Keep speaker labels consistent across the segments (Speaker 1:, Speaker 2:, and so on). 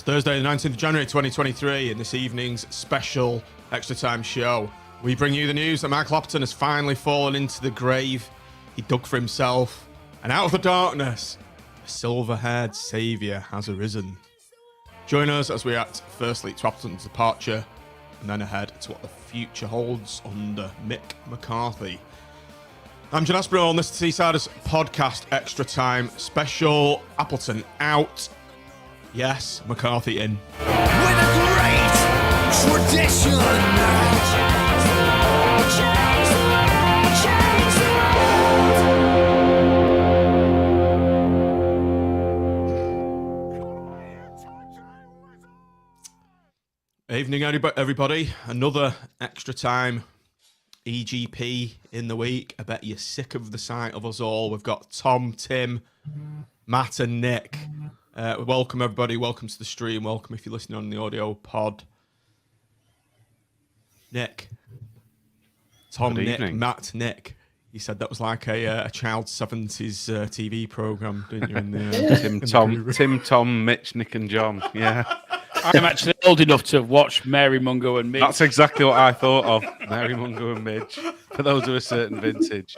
Speaker 1: It's Thursday, the 19th of January 2023, in this evening's special Extra Time show. We bring you the news that Michael Appleton has finally fallen into the grave he dug for himself, and out of the darkness, a silver-haired saviour has arisen. Join us as we react firstly to Appleton's departure, and then ahead to what the future holds under Mick McCarthy. I'm John Aspinall, and this is Seasiders Podcast Extra Time special. Appleton out. Yes, McCarthy in.
Speaker 2: With a great tradition.
Speaker 1: Evening, everybody. Another Extra Time EGP in the week. I bet you're sick of the sight of us all. We've got Tom, Tim, Matt and Nick. Welcome, everybody. Welcome to the stream. Welcome if you're listening on the audio pod. Nick. Tom,
Speaker 3: Good
Speaker 1: Nick,
Speaker 3: evening.
Speaker 1: Matt, Nick. You said that was like a child 70s TV programme, didn't you? In the,
Speaker 3: Tim, Tom, Mitch, Nick and John. Yeah.
Speaker 4: I'm actually old enough to watch Mary Mungo and Mitch.
Speaker 3: That's exactly what I thought of. Mary Mungo and Midge. For those of a certain vintage.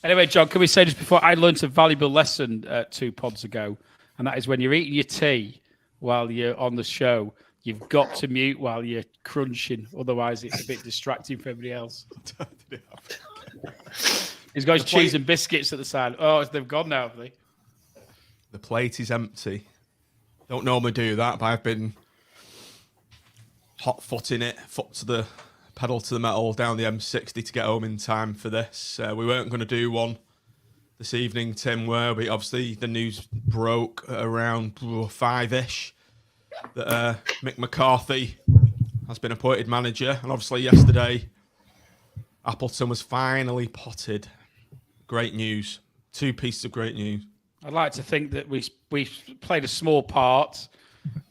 Speaker 4: Anyway, John, can we say just before, I learned a valuable lesson 2 pods ago, and that is when you're eating your tea while you're on the show, you've got to mute while you're crunching, otherwise it's a bit distracting for everybody else. He's got his cheese and biscuits at the side. Oh, they've gone now, have they?
Speaker 1: The plate is empty. Don't normally do that, but I've been hot footing it, foot to the pedal to the metal down the M60 to get home in time for this. We weren't going to do one this evening, Tim, were we? Obviously, the news broke at around 5-ish that Mick McCarthy has been appointed manager. And obviously yesterday, Appleton was finally potted. Great news. 2 pieces of great news.
Speaker 4: I'd like to think that we played a small part,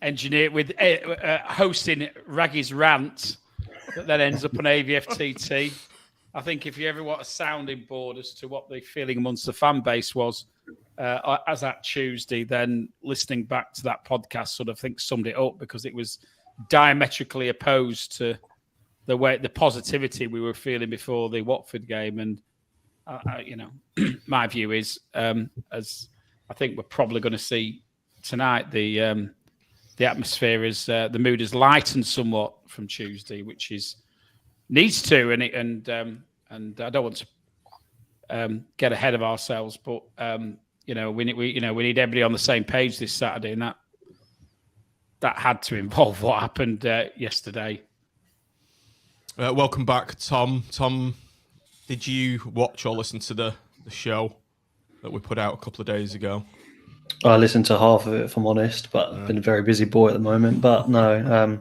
Speaker 4: engineered with hosting Raggy's rant that then ends up on AVFTT. I think if you ever want a sounding board as to what the feeling amongst the fan base was as at Tuesday, then listening back to that podcast sort of summed it up, because it was diametrically opposed to the positivity we were feeling before the Watford game. And my view is, as I think we're probably going to see tonight, the atmosphere is the mood has lightened somewhat from Tuesday, which needs to, and I don't want to get ahead of ourselves, but we need everybody on the same page this Saturday, and that had to involve what happened yesterday.
Speaker 1: Welcome back, Tom. Tom, did you watch or listen to the show that we put out a couple of days ago?
Speaker 5: I listened to half of it, if I'm honest, but I've been a very busy boy at the moment. But no,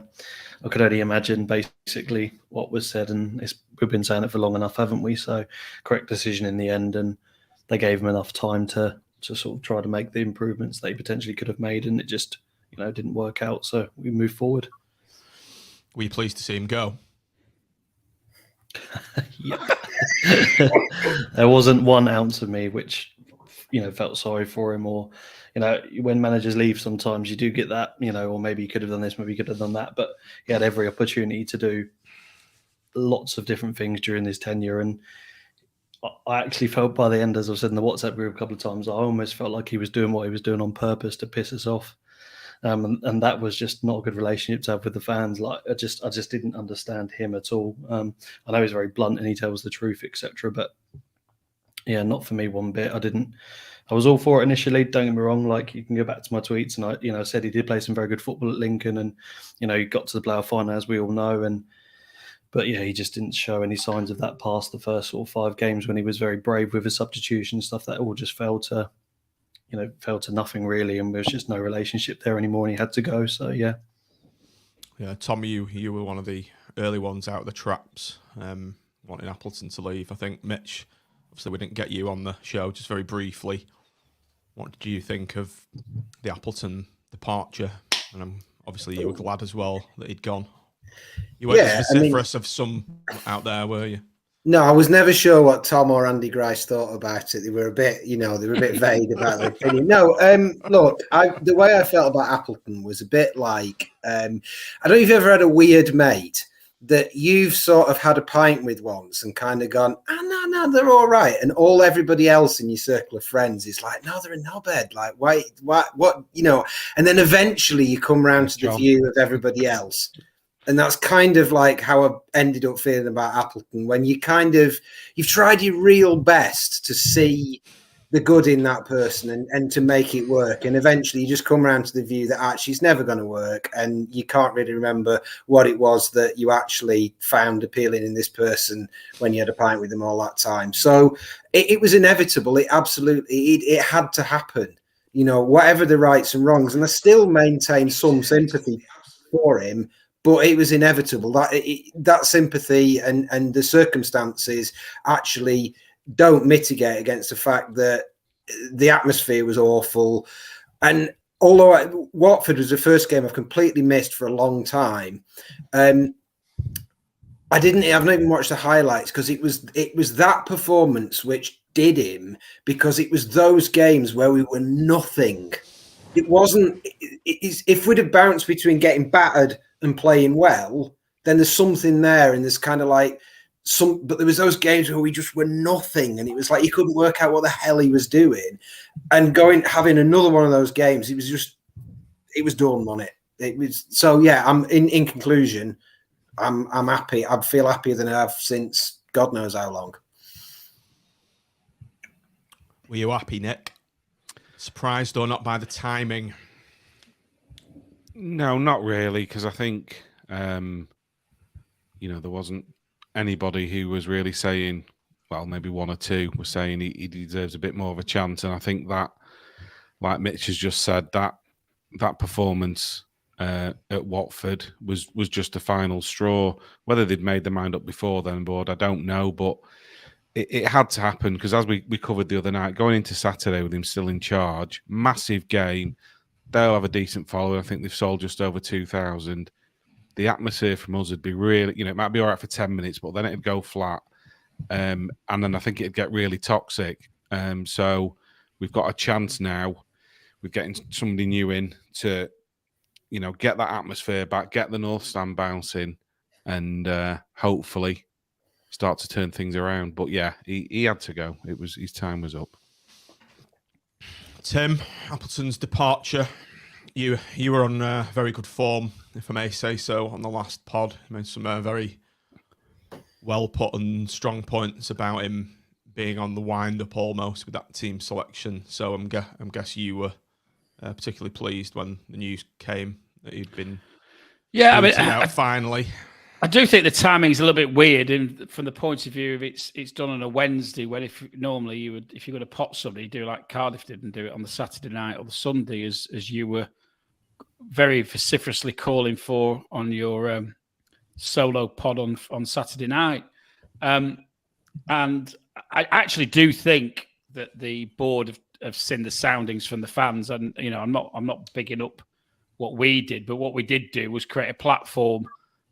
Speaker 5: I could only imagine basically what was said, and we've been saying it for long enough, haven't we? So correct decision in the end, and they gave him enough time to sort of try to make the improvements they potentially could have made, and it just didn't work out. So we moved forward.
Speaker 1: Were you pleased to see him go?
Speaker 5: Yeah. There wasn't 1 ounce of me which felt sorry for him, or when managers leave sometimes you do get that, or maybe he could have done this, maybe he could have done that, but he had every opportunity to do lots of different things during his tenure. And I actually felt by the end, as I've said in the WhatsApp group a couple of times, I almost felt like he was doing what he was doing on purpose to piss us off. And that was just not a good relationship to have with the fans. Like I just didn't understand him at all. I know he's very blunt and he tells the truth, etc. But yeah, not for me one bit. I was all for it initially. Don't get me wrong. Like, you can go back to my tweets, and I said he did play some very good football at Lincoln, and he got to the playoff final, as we all know. But yeah, he just didn't show any signs of that past the first sort of 5 games when he was very brave with his substitution stuff. That all just fell to nothing really, and there was just no relationship there anymore, and he had to go. So yeah.
Speaker 1: Yeah, Tom, you were one of the early ones out of the traps, wanting Appleton to leave. I think, Mitch, obviously we didn't get you on the show, just very briefly. What did you think of the Appleton departure? And obviously you were glad as well that he'd gone. You weren't as vociferous of some out there, were you?
Speaker 6: No, I was never sure what Tom or Andy Grice thought about it. They were a bit, vague about their opinion. No, look, the way I felt about Appleton was a bit like, I don't know if you've ever had a weird mate that you've sort of had a pint with once and kind of gone, no, they're all right. And everybody else in your circle of friends is like, no, they're a knobhead. Like, why, what, and then eventually you come round to the view of everybody else. And that's kind of like how I ended up feeling about Appleton, when you've tried your real best to see the good in that person and to make it work. And eventually you just come around to the view that actually it's never going to work. And you can't really remember what it was that you actually found appealing in this person when you had a pint with them all that time. So it was inevitable. It absolutely, it had to happen, whatever the rights and wrongs. And I still maintain some sympathy for him. But it was inevitable that sympathy and the circumstances actually don't mitigate against the fact that the atmosphere was awful. And although Watford was the first game I've completely missed for a long time, I've not even watched the highlights, because it was that performance which did him, because it was those games where we were nothing. It wasn't. If we'd have bounced between getting battered and playing well, then there's something there, and there's kind of like but there was those games where we just were nothing, and it was like you couldn't work out what the hell he was doing. And having another one of those games, it was done on it. It was so yeah. I'm in conclusion, I'm happy. I feel happier than I have since God knows how long.
Speaker 1: Were you happy, Nick? Surprised or not by the timing?
Speaker 3: No, not really, because I think, there wasn't anybody who was really saying, well, maybe one or two were saying he deserves a bit more of a chance. And I think that, like Mitch has just said, that performance at Watford was just a final straw. Whether they'd made their mind up before then, board, I don't know, but it had to happen, because as we covered the other night, going into Saturday with him still in charge, massive game. They'll have a decent following. I think they've sold just over 2,000. The atmosphere from us would be really, it might be all right for 10 minutes, but then it'd go flat. And then I think it'd get really toxic. So we've got a chance now with getting somebody new in to, get that atmosphere back, get the North Stand bouncing, and hopefully start to turn things around. But yeah, he had to go. His time was up.
Speaker 1: Tim, Appleton's departure. You were on very good form, if I may say so, on the last pod. You made some very well put and strong points about him being on the wind up almost with that team selection. So I'm guessing you were particularly pleased when the news came that he'd been out finally.
Speaker 4: I do think the timing's a little bit weird, from the point of view of it's done on a Wednesday, when if normally if you're going to pot somebody, you do like Cardiff did and do it on the Saturday night or the Sunday, as you were very vociferously calling for on your solo pod on Saturday night. And I actually do think that the board have seen the soundings from the fans, and I'm not bigging up what we did, but what we did do was create a platform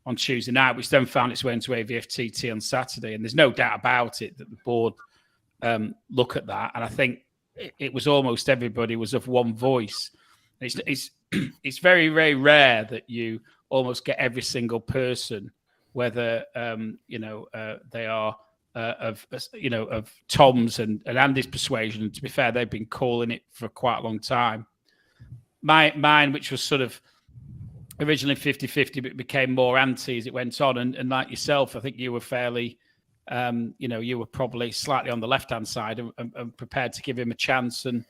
Speaker 4: on Tuesday night, which then found its way into AVFTT on Saturday. And there's no doubt about it that the board look at that. And I think it was almost everybody was of one voice. It's very, very rare that you almost get every single person, whether, they are of Tom's and Andy's persuasion. And to be fair, they've been calling it for quite a long time. Mine, which was sort of originally 50-50, but became more anti as it went on. And like yourself, I think you were fairly, you were probably slightly on the left-hand side and prepared to give him a chance. And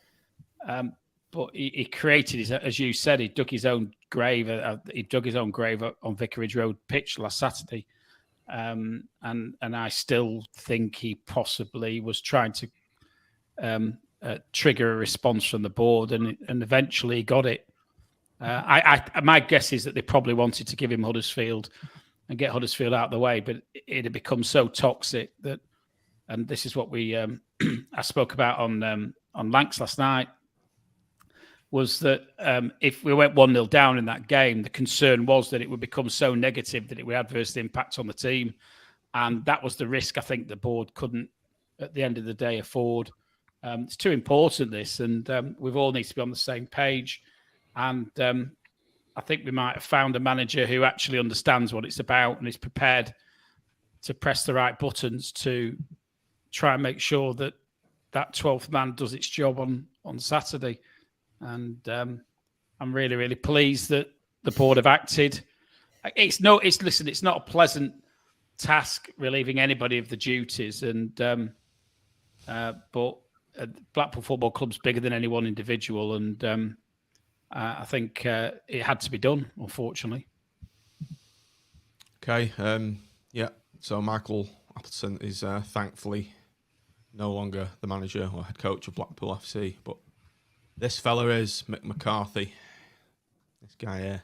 Speaker 4: but he created, as you said, he dug his own grave. He dug his own grave on Vicarage Road pitch last Saturday. And I still think he possibly was trying to trigger a response from the board, and eventually got it. My guess is that they probably wanted to give him Huddersfield and get Huddersfield out of the way, but it had become so toxic that, and this is what we I spoke about on Lancs last night, was that if we went 1-0 down in that game, the concern was that it would become so negative that it would adversely impact on the team. And that was the risk I think the board couldn't, at the end of the day, afford. It's too important, this, and we've all need to be on the same page. And I think we might have found a manager who actually understands what it's about and is prepared to press the right buttons to try and make sure that that 12th man does its job on Saturday. And I'm really, really pleased that the board have acted. It's not a pleasant task relieving anybody of the duties, and but Blackpool Football Club's bigger than any one individual, and I think it had to be done, unfortunately.
Speaker 1: Okay, yeah. So Michael Appleton is thankfully no longer the manager or head coach of Blackpool FC, but this fella is Mick McCarthy. This guy here.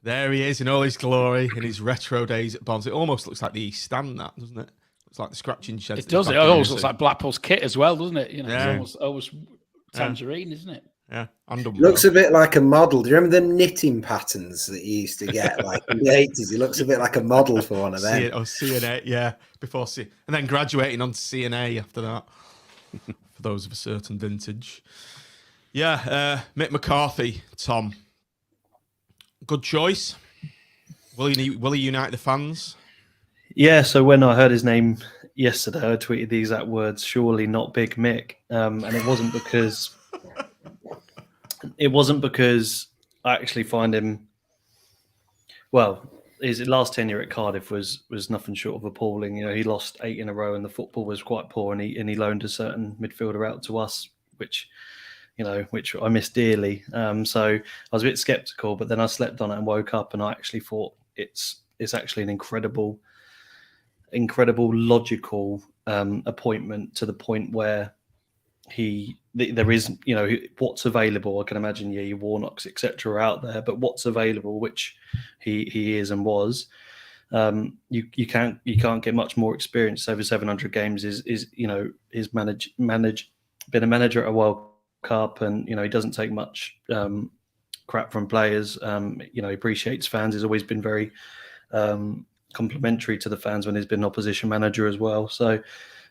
Speaker 1: There he is in all his glory, in his retro days at Bonds. It almost looks like the East Stand, that, doesn't it? It's like the scratching shed.
Speaker 4: It does. It almost looks like Blackpool's kit as well, doesn't it? You know,
Speaker 1: Yeah.
Speaker 4: It's almost tangerine, isn't it?
Speaker 1: Yeah.
Speaker 6: Looks a bit like a model. Do you remember the knitting patterns that you used to get like in the 80s? He looks a bit like a model for one of them.
Speaker 1: CNA, yeah. Before C, and then graduating onto CNA after that. For those of a certain vintage. Yeah, Mick McCarthy, Tom. Good choice. Will he unite the fans?
Speaker 5: Yeah, so when I heard his name yesterday, I tweeted the exact words, "Surely not Big Mick," and it wasn't because I actually find him. Well, his last tenure at Cardiff was nothing short of appalling. You know, he lost 8 in a row, and the football was quite poor, and he loaned a certain midfielder out to us, which I miss dearly. So I was a bit sceptical, but then I slept on it and woke up, and I actually thought it's actually an incredible logical appointment, to the point where there is, you know, what's available. I can imagine, yeah, your Warnocks, etc. are out there, but what's available, which he is and was, you can't get much more experience over 700 games. Is you know, is been a manager at a World Cup, and you know, he doesn't take much crap from players. You know, he appreciates fans. He's always been very complimentary to the fans when he's been an opposition manager as well. So.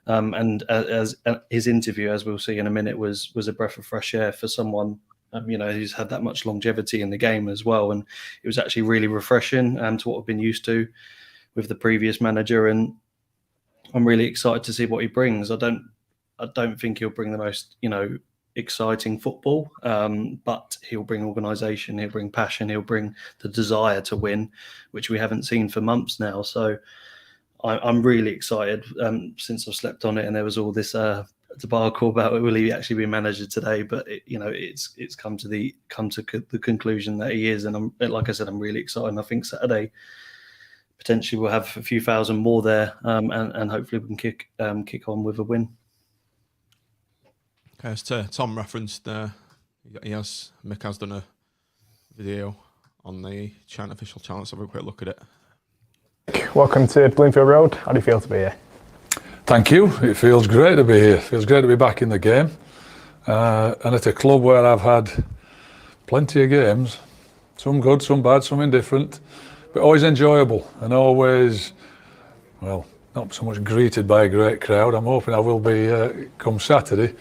Speaker 5: And as his interview, as we'll see in a minute, was a breath of fresh air for someone, you know, who's had that much longevity in the game as well. And it was actually really refreshing to what we've been used to with the previous manager. And I'm really excited to see what he brings. I don't think he'll bring the most, you know, exciting football, but he'll bring organisation, he'll bring passion, he'll bring the desire to win, which we haven't seen for months now. So I'm really excited since I've slept on it, and there was all this debacle about will he actually be manager today, but it's come to the conclusion that he is, and like I said, I'm really excited. And I think Saturday potentially we'll have a few thousand more there, and hopefully we can kick on with a win.
Speaker 1: Okay, as Tom referenced, Mick has done a video on the official channel. Let's have a quick look at it.
Speaker 7: Welcome to Bloomfield Road. How do you feel to be here?
Speaker 8: Thank you. It feels great to be here. It feels great to be back in the game. And at a club where I've had plenty of games, some good, some bad, some indifferent, but always enjoyable and always, well, not so much greeted by a great crowd. I'm hoping I will be come Saturday.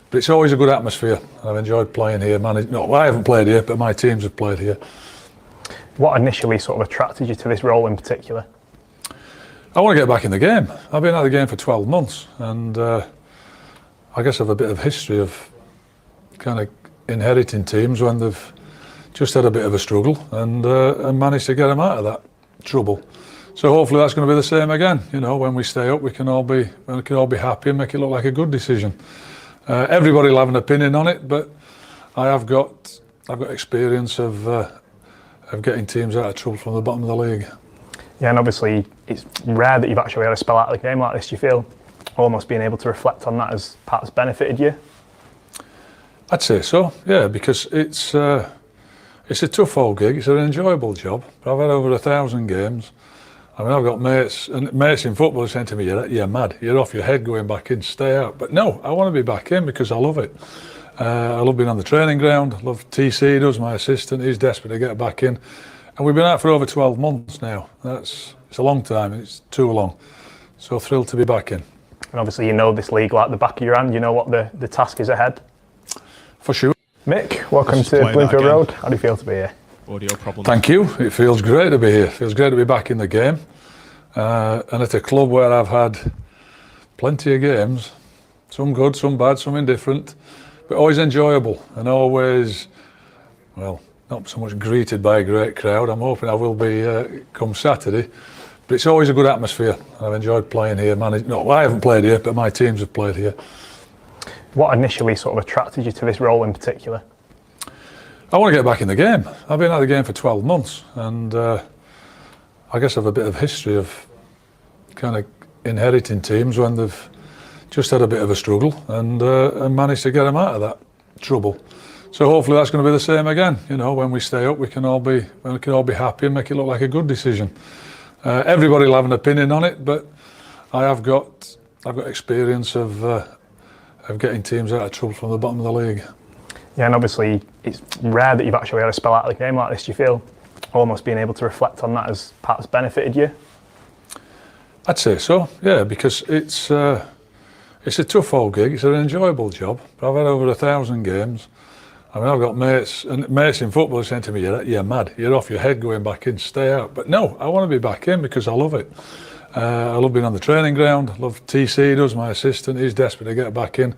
Speaker 8: But it's always a good atmosphere. I've enjoyed playing here. I haven't played here, but my teams have played here.
Speaker 7: What initially sort of attracted you to this role in particular?
Speaker 8: I want to get back in the game. I've been out of the game for 12 months, and I guess I have a bit of history of kind of inheriting teams when they've just had a bit of a struggle and managed to get them out of that trouble. So hopefully that's going to be the same again. You know, when we stay up, we can all be happy and make it look like a good decision. Everybody will have an opinion on it, but I've got experience of getting teams out of trouble from the bottom of the league.
Speaker 7: Yeah, and obviously it's rare that you've actually had a spell out of the game like this. Do you feel almost being able to reflect on that has perhaps benefited you?
Speaker 8: I'd say so, yeah, because it's a tough old gig. It's an enjoyable job. I've had over 1,000 games. I mean, I've got mates in football saying to me, "You're mad. You're off your head going back in. Stay out." But no, I want to be back in because I love it. I love being on the training ground. I love TC does, my assistant. He's desperate to get back in. And we've been out for over 12 months now. It's a long time. It's too long. So thrilled to be back in.
Speaker 7: And obviously, you know this league like the back of your hand. You know what the task is ahead.
Speaker 8: For sure.
Speaker 7: Mick, welcome
Speaker 1: Let's
Speaker 7: to
Speaker 1: play that
Speaker 7: Bloomfield
Speaker 1: again.
Speaker 7: Road. How do you feel to be here?
Speaker 1: Audio problem.
Speaker 8: Thank you. It feels great to be here. It feels great to be back in the game. And at a club where I've had plenty of games, some good, some bad, some indifferent, but always enjoyable and always, well, not so much greeted by a great crowd. I'm hoping I will be come Saturday, but it's always a good atmosphere. I've enjoyed playing here. No, I haven't played here, but my teams have played here.
Speaker 7: What initially sort of attracted you to this role in particular?
Speaker 8: I want to get back in the game. I've been out of the game for 12 months, and I guess I've a bit of history of kind of inheriting teams when they've just had a bit of a struggle and managed to get them out of that trouble. So hopefully that's going to be the same again. You know, when we stay up, we can all be happy and make it look like a good decision. Everybody will have an opinion on it, but I've got experience of getting teams out of trouble from the bottom of the league.
Speaker 7: Yeah, and obviously it's rare that you've actually had a spell out of the game like this. Do you feel almost being able to reflect on that has perhaps benefited you?
Speaker 8: I'd say so, yeah, because it's a tough old gig. It's an enjoyable job. But I've had over 1,000 games. I mean, I've got mates in football saying to me, "You're mad. You're off your head going back in. Stay out." But no, I want to be back in because I love it. I love being on the training ground. I love TC does, my assistant. He's desperate to get back in.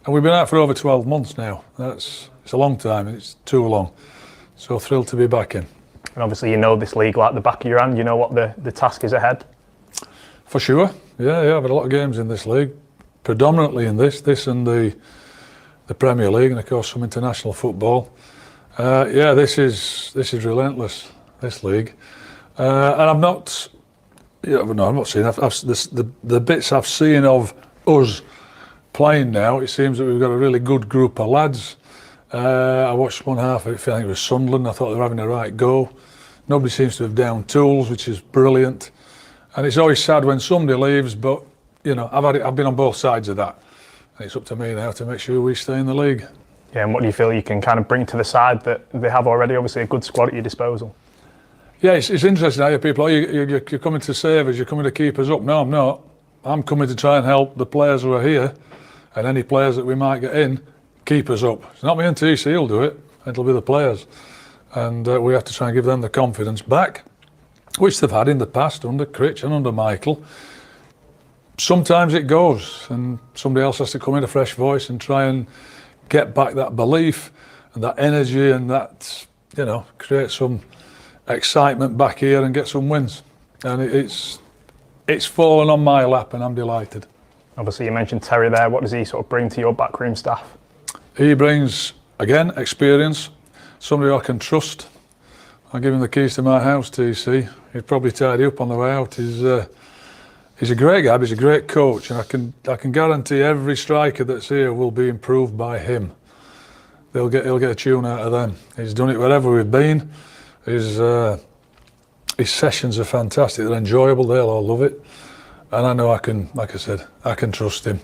Speaker 8: And we've been out for over 12 months now. It's a long time. It's too long. So thrilled to be back in.
Speaker 7: And obviously, you know this league like the back of your hand. You know what the task is ahead. For
Speaker 8: sure. Yeah, I've had a lot of games in this league, predominantly in this and the Premier League, and of course some international football. This is relentless. This league, and I'm not. Yeah, no, I'm not seeing. The bits I've seen of us playing now, it seems that we've got a really good group of lads. I watched one half of it, I think it was Sunderland. I thought they were having a right go. Nobody seems to have down tools, which is brilliant. And it's always sad when somebody leaves, but you know, I've been on both sides of that. And it's up to me now to make sure we stay in the league.
Speaker 7: Yeah, and what do you feel you can kind of bring to the side that they have already? Obviously a good squad at your disposal. Yeah,
Speaker 8: it's interesting how people, you're coming to save us, you're coming to keep us up. No, I'm not. I'm coming to try and help the players who are here, and any players that we might get in, keep us up. It's not me and TC who'll do it, it'll be the players. And we have to try and give them the confidence back, which they've had in the past under Critch and under Michael. Sometimes it goes, and somebody else has to come in, a fresh voice, and try and get back that belief and that energy and that, you know, create some excitement back here and get some wins. And it's fallen on my lap, and I'm delighted.
Speaker 7: Obviously, you mentioned Terry there. What does he sort of bring to your backroom staff?
Speaker 8: He brings, again, experience, somebody I can trust. I'll give him the keys to my house, TC. He'd probably tidy up on the way out. He's a great guy, but he's a great coach, and I can guarantee every striker that's here will be improved by him. He'll get a tune out of them. He's done it wherever we've been. His sessions are fantastic. They're enjoyable. They'll all love it. And I know I can, like I said, I can trust him.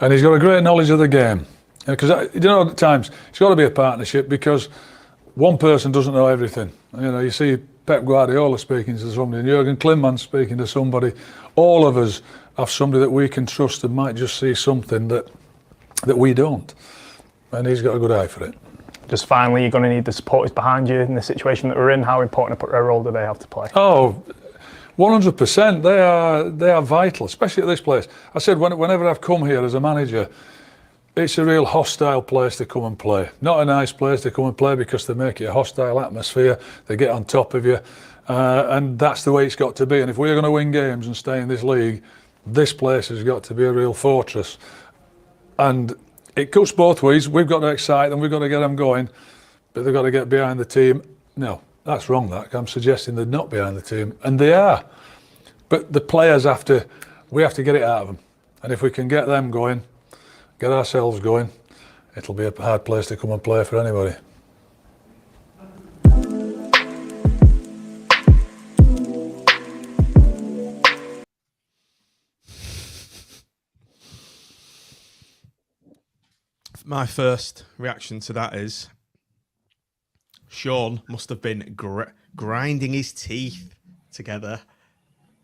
Speaker 8: And he's got a great knowledge of the game. Because you know, at times it's got to be a partnership, because one person doesn't know everything. You know, you see Pep Guardiola speaking to somebody, and Jurgen Klinsmann speaking to somebody. All of us have somebody that we can trust and might just see something that we don't. And he's got a good eye for it.
Speaker 7: Just finally, you're going to need the supporters behind you in the situation that we're in. How important a role do they have to play?
Speaker 8: Oh, 100%. They are vital, especially at this place. I said whenever I've come here as a manager, it's a real hostile place to come and play. Not a nice place to come and play, because they make it a hostile atmosphere. They get on top of you. And that's the way it's got to be. And if we're going to win games and stay in this league, this place has got to be a real fortress. And it cuts both ways. We've got to excite them, we've got to get them going, but they've got to get behind the team. No, that's wrong. I'm suggesting they're not behind the team, and they are. But the players we have to get it out of them. And if we can get them going, get ourselves going, it'll be a hard place to come and play for anybody.
Speaker 1: My first reaction to that is Sean must have been grinding his teeth together.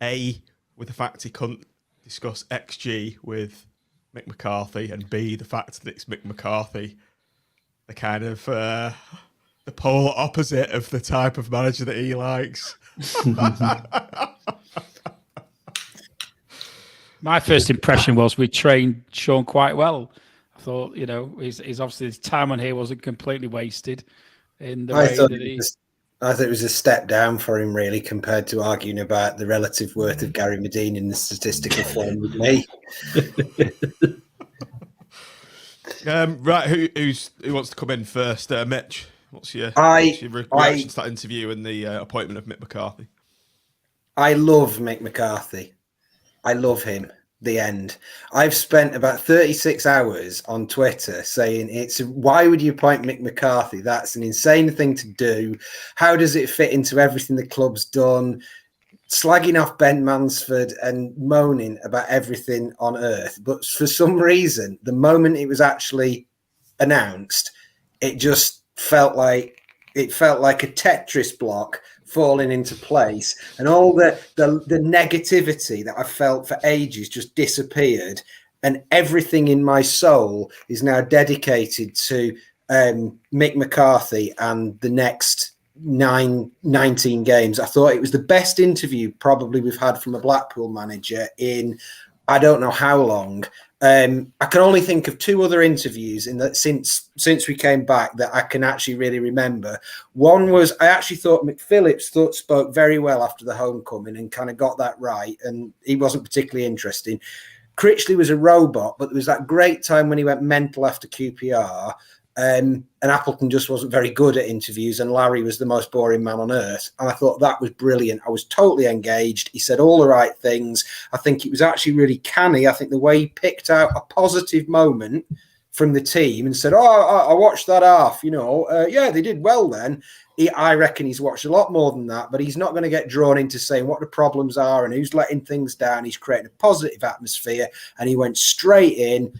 Speaker 1: A, with the fact he couldn't discuss XG with Mick McCarthy, and B, the fact that it's Mick McCarthy, the kind of the polar opposite of the type of manager that he likes.
Speaker 4: My first impression was we trained Sean quite well. I thought, he's obviously his time on here wasn't completely wasted in the way that he.
Speaker 6: I thought it was a step down for him, really, compared to arguing about the relative worth of Gary Medine in the statistical form with me.
Speaker 1: Right, who wants to come in first? Mitch, what's your reaction to that interview and the appointment of Mick McCarthy?
Speaker 6: I love Mick McCarthy. I love him. The end. I've spent about 36 hours on Twitter saying why would you appoint Mick McCarthy? That's an insane thing to do. How does it fit into everything the club's done? Slagging off Ben Mansford and moaning about everything on earth. But for some reason, the moment it was actually announced, it just felt like a Tetris block falling into place, and all the negativity that I felt for ages just disappeared, and everything in my soul is now dedicated to Mick McCarthy and the next 19 games. I thought it was the best interview probably we've had from a Blackpool manager in I don't know how long. I can only think of two other interviews in that since we came back that I can actually really remember. One was I actually thought McPhillips spoke very well after the homecoming and kind of got that right, and he wasn't particularly interesting. Critchley was a robot, but there was that great time when he went mental after QPR. And Appleton just wasn't very good at interviews, and Larry was the most boring man on earth. And I thought that was brilliant. I was totally engaged. He said all the right things. I think it was actually really canny. I think the way he picked out a positive moment from the team and said, I watched that half, yeah, they did well then. I reckon he's watched a lot more than that, but he's not going to get drawn into saying what the problems are and who's letting things down. He's creating a positive atmosphere, and he went straight in.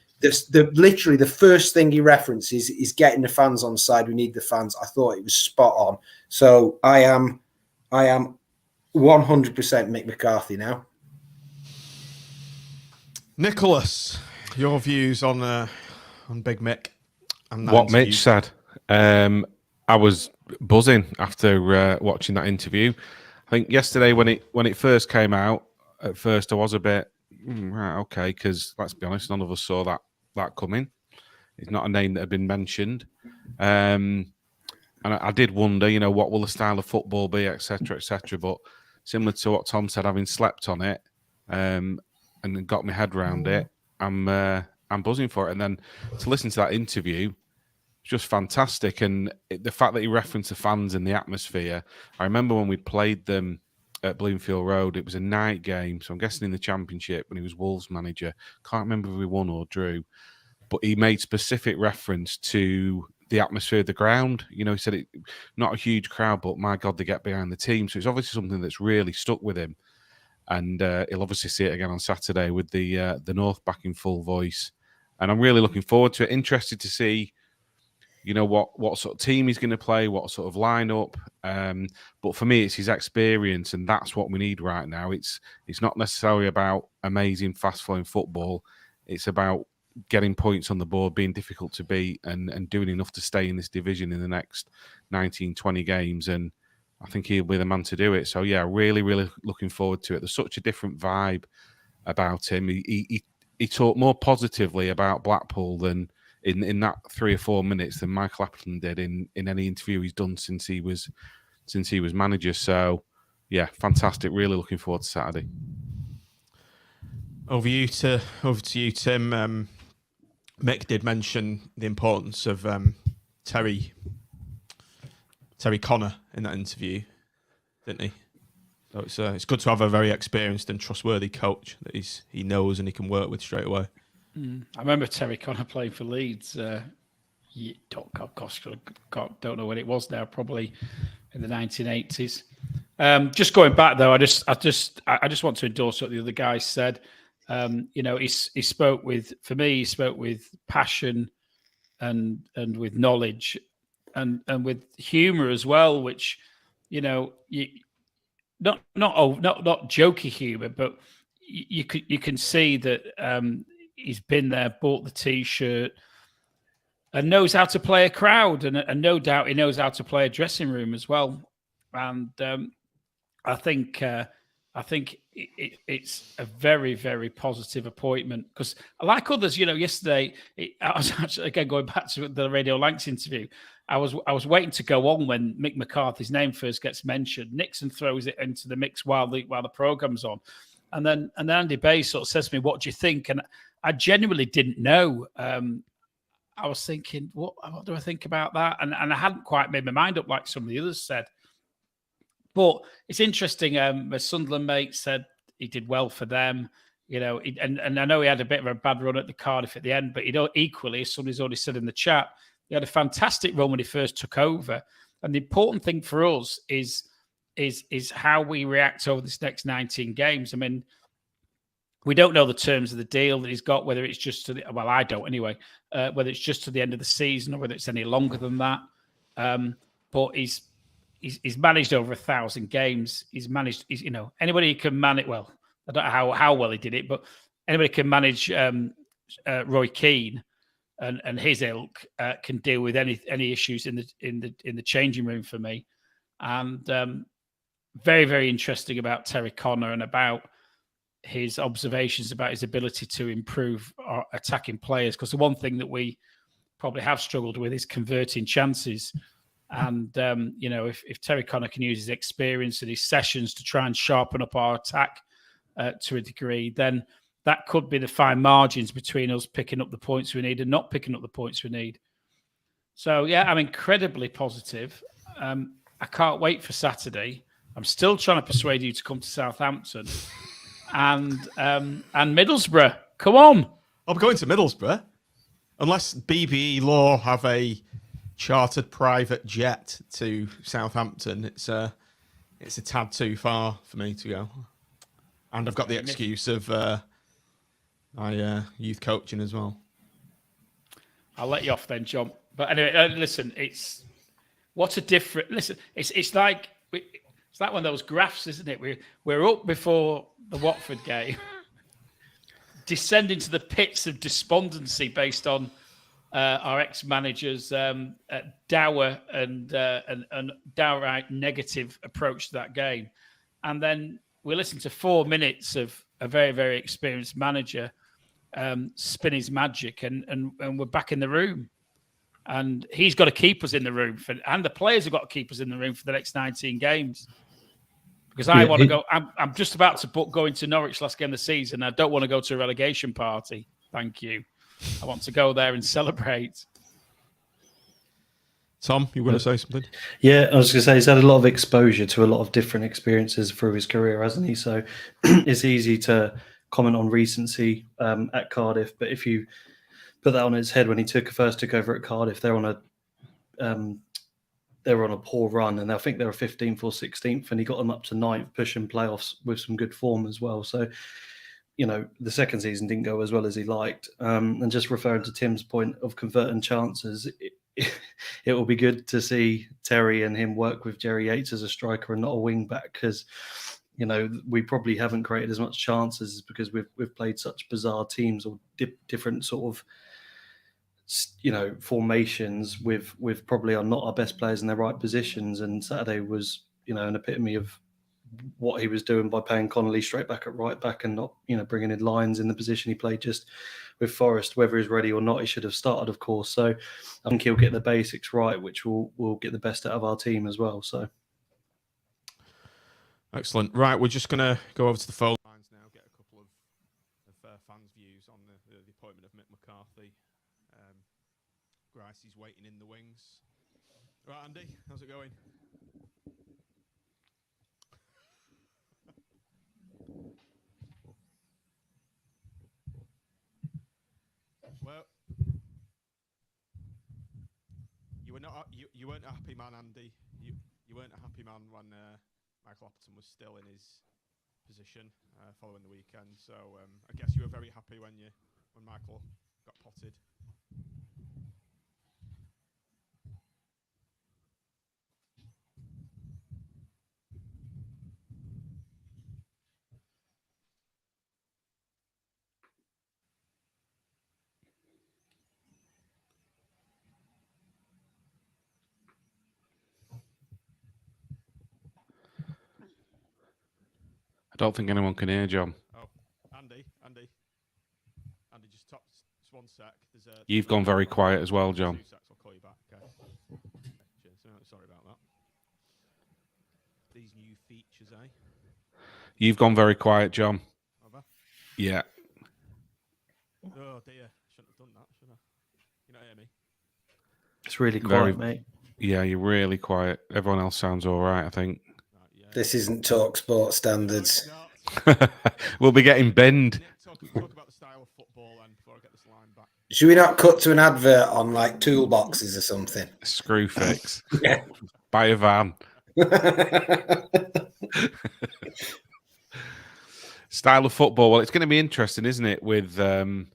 Speaker 6: Literally the first thing he references is getting the fans on side. We need the fans. I thought it was spot on. So I am 100% Mick McCarthy now.
Speaker 1: Nicholas, your views on Big Mick and that
Speaker 3: what
Speaker 1: interview?
Speaker 3: Mitch said. I was buzzing after watching that interview. I think yesterday when it first came out, at first I was a bit right, okay, because let's be honest, none of us saw that coming. It's not a name that had been mentioned, and I did wonder, what will the style of football be, etc., etc. But similar to what Tom said, having slept on it and got my head around it, I'm buzzing for it. And then to listen to that interview, just fantastic. And the fact that he referenced the fans and the atmosphere, I remember when we played them at Bloomfield Road, it was a night game, so I'm guessing in the Championship when he was Wolves manager. Can't remember if we won or drew, but he made specific reference to the atmosphere of the ground. He said it, not a huge crowd, but my God, they get behind the team. So it's obviously something that's really stuck with him, and he'll obviously see it again on Saturday with the North back in full voice. And I'm really looking forward to it. Interested to see, what sort of team he's going to play, what sort of lineup. But for me, it's his experience, and that's what we need right now. It's not necessarily about amazing, fast-flowing football. It's about getting points on the board, being difficult to beat, and doing enough to stay in this division in the next 19, 20 games. And I think he'll be the man to do it. So, yeah, really, really looking forward to it. There's such a different vibe about him. He talked more positively about Blackpool than in that 3 or 4 minutes than Michael Appleton did in any interview he's done since he was manager. So yeah, fantastic. Really looking forward to Saturday.
Speaker 1: Over to you, Tim. Mick did mention the importance of Terry Connor in that interview, didn't he? So it's good to have a very experienced and trustworthy coach that he knows and he can work with straight away.
Speaker 4: I remember Terry Connor playing for Leeds. Don't know when it was now. Probably in the 1980s. Just going back though, I just want to endorse what the other guy said. He spoke with passion and with knowledge and with humour as well, which you know, not jokey humour, but you can see that he's been there, bought the T-shirt, and knows how to play a crowd, and no doubt he knows how to play a dressing room as well. And I think it's a very, very positive appointment because, like others, yesterday I was actually, again, going back to the Radio Lanks interview. I was waiting to go on when Mick McCarthy's name first gets mentioned. Nixon throws it into the mix while the program's on, and then Andy Bay sort of says to me, "What do you think?" And I genuinely didn't know. I was thinking, what do I think about that? And I hadn't quite made my mind up like some of the others said. But it's interesting. My Sunderland mate said he did well for them, and I know he had a bit of a bad run at the Cardiff at the end, but equally, as somebody's already said in the chat, he had a fantastic run when he first took over. And the important thing for us is how we react over this next 19 games. I mean, we don't know the terms of the deal that he's got, whether it's just I don't anyway, whether it's just to the end of the season or whether it's any longer than that. But he's managed over 1,000 games. He's anybody can manage. Well, I don't know how well he did it, but anybody can manage Roy Keane and his ilk can deal with any issues in the changing room for me. And very, very interesting about Terry Connor and about his observations about his ability to improve our attacking players. Because the one thing that we probably have struggled with is converting chances. And, if Terry Connor can use his experience and his sessions to try and sharpen up our attack to a degree, then that could be the fine margins between us picking up the points we need and not picking up the points we need. So, yeah, I'm incredibly positive. I can't wait for Saturday. I'm still trying to persuade you to come to Southampton and Middlesbrough. Come on.
Speaker 1: I'm going to Middlesbrough. Unless BBE Law have a chartered private jet to Southampton, it's a tad too far for me to go. And I've got the excuse of my youth coaching as well.
Speaker 4: I'll let you off then, John. But anyway, listen, it's like one of those graphs, isn't it? We're up before the Watford game, descending to the pits of despondency based on our ex-manager's dour and downright negative approach to that game. And then we listened to 4 minutes of a very, very experienced manager spin his magic, and we're back in the room. And he's got to keep us in the room, and the players have got to keep us in the room for the next 19 games. Because I want to go. I'm just about to book going to Norwich last game of the season. I don't want to go to a relegation party. Thank you. I want to go there and celebrate.
Speaker 1: Tom, you want to say something?
Speaker 5: Yeah, I was going to say he's had a lot of exposure to a lot of different experiences through his career, hasn't he? So it's easy to comment on recency at Cardiff, but if you put that on its head, when he first took over at Cardiff, they were on a poor run, and I think they were 15th or 16th, and he got them up to 9th, pushing playoffs with some good form as well. So, the second season didn't go as well as he liked. And just referring to Tim's point of converting chances, it will be good to see Terry and him work with Jerry Yates as a striker and not a wing back, because we probably haven't created as much chances because we've played such bizarre teams or different sort of formations with probably are not our best players in their right positions. And Saturday was an epitome of what he was doing by playing Connolly straight back at right back and not bringing in Lyons in the position he played just with Forrest. Whether he's ready or not, he should have started, of course. So I think he'll get the basics right, which will get the best out of our team as well. So
Speaker 1: excellent. Right, we're just going to go over to the phone lines now, get a couple of fans' views on the appointment of Mick McCarthy. Gricey's waiting in the wings. Right, Andy, how's it going? Well, you weren't a happy man, Andy. You weren't a happy man when Michael Appleton was still in his position following the weekend. So I guess you were very happy when Michael got potted.
Speaker 3: don't think anyone can hear John.
Speaker 1: Oh, Andy, just one sec.
Speaker 3: You've gone very quiet as well, John.
Speaker 1: 2 secs, I'll call you back. Okay. Cheers. Sorry about that. These new features, eh?
Speaker 3: You've gone very quiet, John.
Speaker 1: Have I?
Speaker 3: Yeah.
Speaker 1: Oh dear, shouldn't have done that, should I? You not hear me?
Speaker 5: It's really quiet, mate.
Speaker 3: Yeah, you're really quiet. Everyone else sounds all right, I think.
Speaker 1: Right, yeah.
Speaker 6: This isn't talk sport standards.
Speaker 3: We'll be getting binned.
Speaker 1: Talk about the style of football then before I get this line back.
Speaker 6: Should we not cut to an advert on like toolboxes or something?
Speaker 3: Screw fix.
Speaker 6: Yeah.
Speaker 3: Buy a van. Style of football. Well, it's going to be interesting, isn't it? With the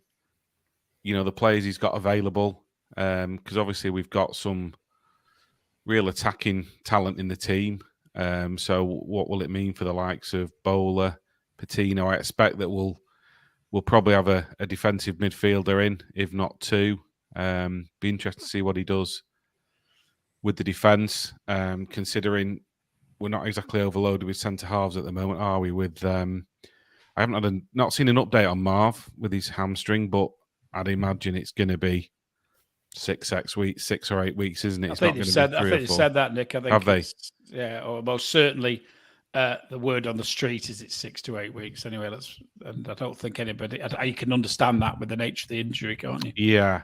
Speaker 3: players he's got available. Because obviously we've got some real attacking talent in the team. So what will it mean for the likes of Bowler, Patino? I expect that we'll probably have a defensive midfielder in, if not two. Be interested to see what he does with the defence, considering we're not exactly overloaded with centre halves at the moment, are we? With I haven't not seen an update on Marv with his hamstring, but I'd imagine it's going to be 6 or 8 weeks, isn't it?
Speaker 4: I think they said that, Nick. I think
Speaker 3: have they?
Speaker 4: Yeah, or most certainly. The word on the street is it's 6 to 8 weeks. Anyway, and I don't think anybody. You can understand that with the nature of the injury, can't you?
Speaker 3: Yeah.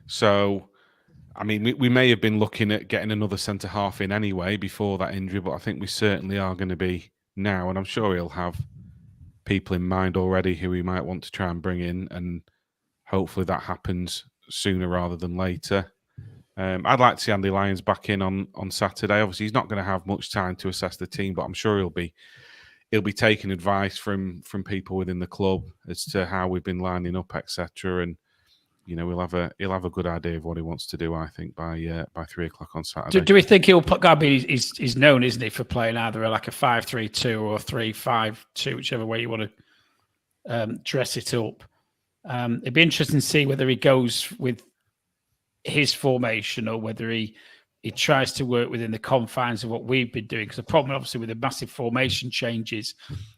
Speaker 3: So, I mean, we may have been looking at getting another centre half in anyway before that injury, but I think we certainly are going to be now, and I'm sure he'll have people in mind already who he might want to try and bring in, and hopefully that happens sooner rather than later. I'd like to see Andy Lyons back in on Saturday. Obviously, he's not going to have much time to assess the team, but I'm sure he'll be taking advice from people within the club as to how we've been lining up, etc. And he'll have a good idea of what he wants to do. I think by 3 o'clock on Saturday.
Speaker 4: Do we think he'll put? He's known, isn't he, for playing either like a 5-3-2 or 3-5-2, whichever way you want to dress it up. It'd be interesting to see whether he goes with his formation or whether he tries to work within the confines of what we've been doing. Because the problem, obviously, with the massive formation changes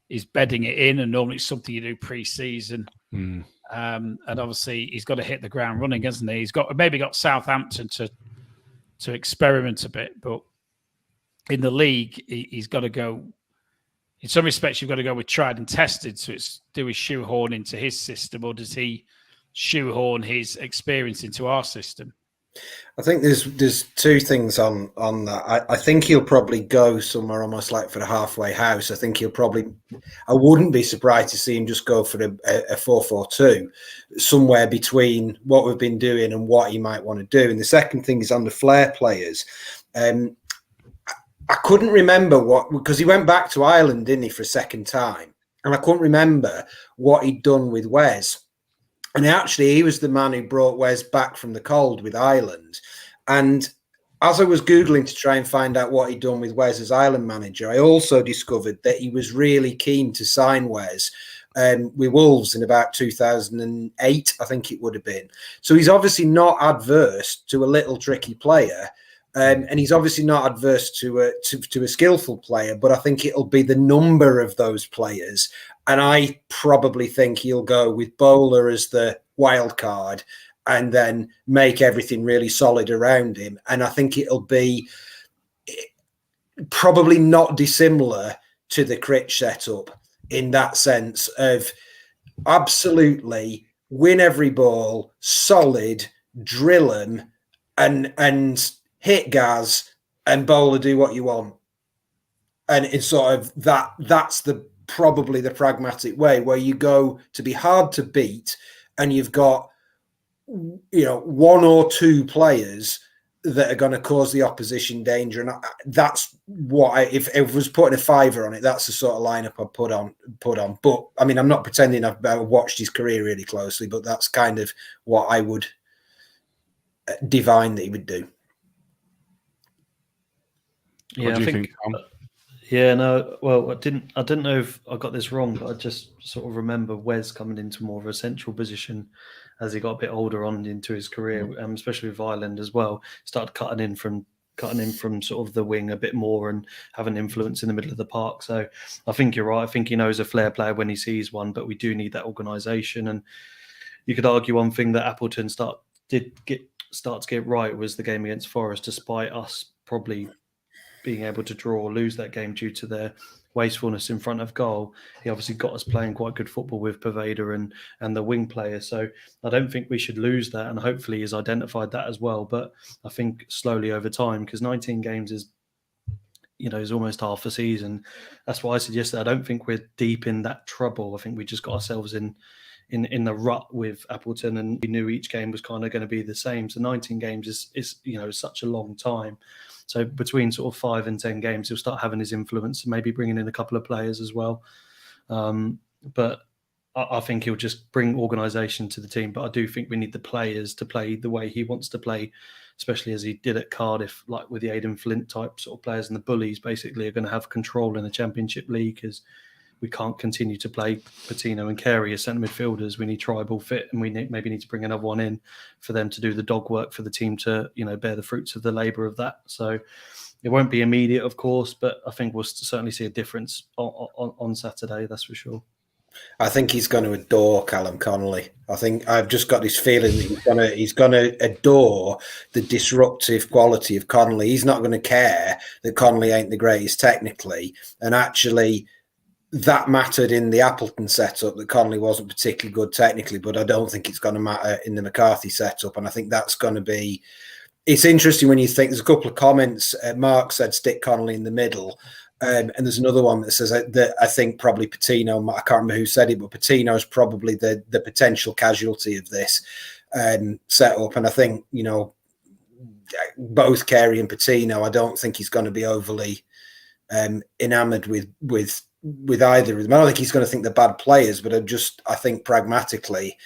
Speaker 4: is bedding it in, and normally it's something you do pre-season. And obviously, he's got to hit the ground running, hasn't he? He's maybe got Southampton to experiment a bit, but in the league, he's got to go. In some respects, you've got to go with tried and tested. So do we shoehorn into his system, or does he shoehorn his experience into our system?
Speaker 6: I think there's two things on that. I think he'll probably go somewhere almost like for the halfway house. I think I wouldn't be surprised to see him just go for a 4-4-2, somewhere between what we've been doing and what he might want to do. And the second thing is on the flair players. I couldn't remember because he went back to Ireland, didn't he, for a second time? And I couldn't remember what he'd done with Wes. And actually, he was the man who brought Wes back from the cold with Ireland. And as I was Googling to try and find out what he'd done with Wes as Ireland manager, I also discovered that he was really keen to sign Wes with Wolves in about 2008, I think it would have been. So he's obviously not adverse to a little tricky player. And he's obviously not adverse to a skillful player, but I think it'll be the number of those players. And I probably think he'll go with Bowler as the wild card and then make everything really solid around him. And I think it'll be probably not dissimilar to the Critch setup in that sense of absolutely win every ball, solid, drill him, and hit Gaz, and Bowler do what you want. And it's sort of that's probably the pragmatic way, where you go to be hard to beat and you've got one or two players that are going to cause the opposition danger. And that's what if I was putting a fiver on it, that's the sort of lineup I'd put on. But I mean, I'm not pretending I've watched his career really closely, but that's kind of what I would divine that he would do.
Speaker 5: Yeah, I think. Yeah, no. Well, I didn't know if I got this wrong, but I just sort of remember Wes coming into more of a central position as he got a bit older on into his career, especially with Ireland as well. Started cutting in from cutting in from sort of the wing a bit more and having influence in the middle of the park. So I think you're right. I think he knows a flair player when he sees one, but we do need that organisation. And you could argue one thing that Appleton start to get right was the game against Forest, despite us probably being able to draw or lose that game due to their wastefulness in front of goal. He obviously got us playing quite good football with Pervader and the wing players. So I don't think we should lose that, and hopefully he's identified that as well. But I think slowly over time, because 19 games is almost half a season. That's why I said yesterday, I don't think we're deep in that trouble. I think we just got ourselves in the rut with Appleton, and we knew each game was kind of going to be the same. So 19 games is such a long time. So between sort of 5 and 10 games, he'll start having his influence and maybe bringing in a couple of players as well. But I think he'll just bring organisation to the team. But I do think we need the players to play the way he wants to play, especially as he did at Cardiff, like with the Aidan Flint type sort of players. And the bullies basically are going to have control in the Championship League, because we can't continue to play Patino and Carey as centre midfielders. We need Tribal fit, and we maybe need to bring another one in for them to do the dog work for the team to, bear the fruits of the labour of that. So it won't be immediate, of course, but I think we'll certainly see a difference on Saturday, that's for sure.
Speaker 6: I think he's going to adore Callum Connolly. I think I've just got this feeling that he's going to adore the disruptive quality of Connolly. He's not going to care that Connolly ain't the greatest technically, and actually that mattered in the Appleton setup, that Connolly wasn't particularly good technically, but I don't think it's going to matter in the McCarthy setup. And I think that's going to be, it's interesting when you think, there's a couple of comments. Mark said stick Connolly in the middle. And there's another one that says that I think probably Patino, I can't remember who said it, but Patino is probably the potential casualty of this setup. And I think, both Carey and Patino, I don't think he's going to be overly enamoured with either of them. I don't think he's going to think they're bad players, but I think pragmatically,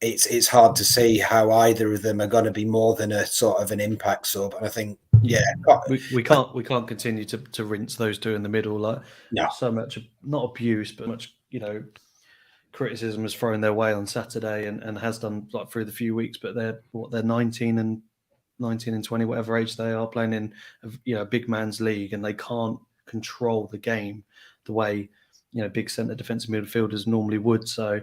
Speaker 6: it's hard to see how either of them are going to be more than a sort of an impact sub. And I think,
Speaker 5: we can't continue to rinse those two in the middle. So much, not abuse, but much criticism was thrown their way on Saturday and has done through the few weeks. But they're 19 and 20, whatever age they are, playing in a big man's league, and they can't control the game the way big centre defensive midfielders normally would. So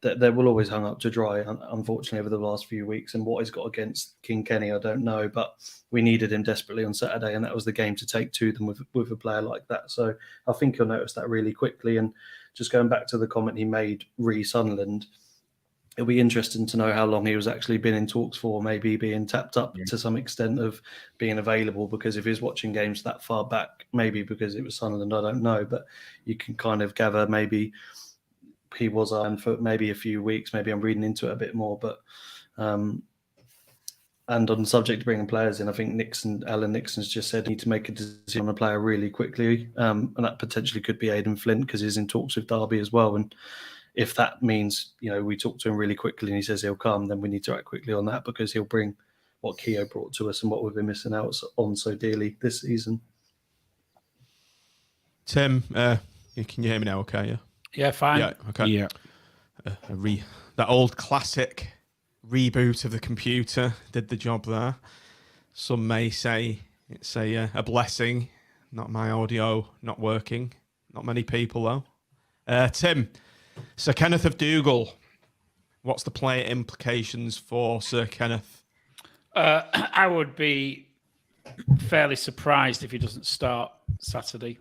Speaker 5: they will always hung up to dry, unfortunately, over the last few weeks. And what he's got against King Kenny, I don't know, but we needed him desperately on Saturday, and that was the game to take to them with a player like that. So I think you'll notice that really quickly. And just going back to the comment he made re Sunderland, it'll be interesting to know how long he was actually been in talks for, maybe being tapped up to some extent of being available, because if he's watching games that far back, maybe because it was Sunderland, I don't know, but you can kind of gather maybe he was on for maybe a few weeks. Maybe I'm reading into it a bit more, but and on the subject of bringing players in, I think Alan Nixon's just said he need to make a decision on a player really quickly, and that potentially could be Aidan Flint, because he's in talks with Derby as well. And if that means, we talk to him really quickly and he says he'll come, then we need to act quickly on that, because he'll bring what Keogh brought to us and what we've been missing out on so dearly this season.
Speaker 1: Tim, can you hear me now? Okay, yeah.
Speaker 4: Yeah, fine.
Speaker 1: Yeah, okay. Yeah. That old classic reboot of the computer did the job there. Some may say it's a blessing. Not my audio not working. Not many people though. Tim, Sir Kenneth of Dougal. What's the player implications for Sir Kenneth?
Speaker 4: I would be fairly surprised if he doesn't start Saturday.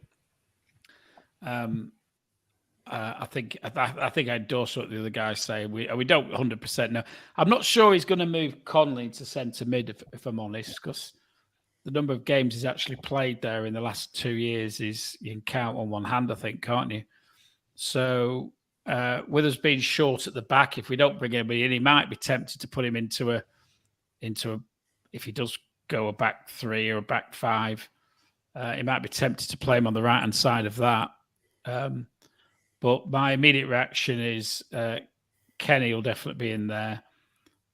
Speaker 4: I think I endorse what the other guys say. We don't 100% know. I'm not sure he's going to move Connolly into centre mid, if I'm honest, because the number of games he's actually played there in the last 2 years is, you can count on one hand, I think, can't you? So with us being short at the back, if we don't bring anybody in, he might be tempted to put him into a if he does go a back three or a back five, he might be tempted to play him on the right hand side of that. But my immediate reaction is Kenny will definitely be in there,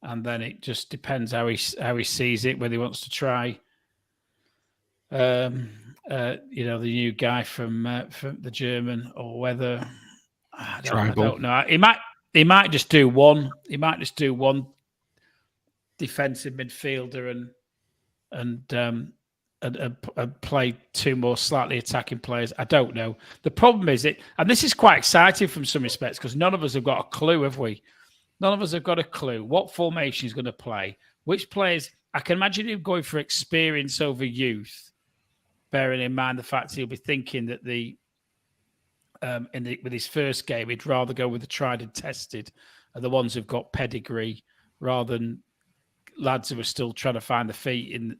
Speaker 4: and then it just depends how he sees it, whether he wants to try, the new guy from the German, or whether I don't know. He might just do one. He might just do one defensive midfielder and and play two more slightly attacking players. I don't know. The problem is and this is quite exciting from some respects because none of us have got a clue, have we? None of us have got a clue what formation he's going to play, which players. I can imagine him going for experience over youth, bearing in mind the fact he'll be thinking that with his first game, he'd rather go with the tried and tested, and the ones who've got pedigree, rather than lads who are still trying to find the feet and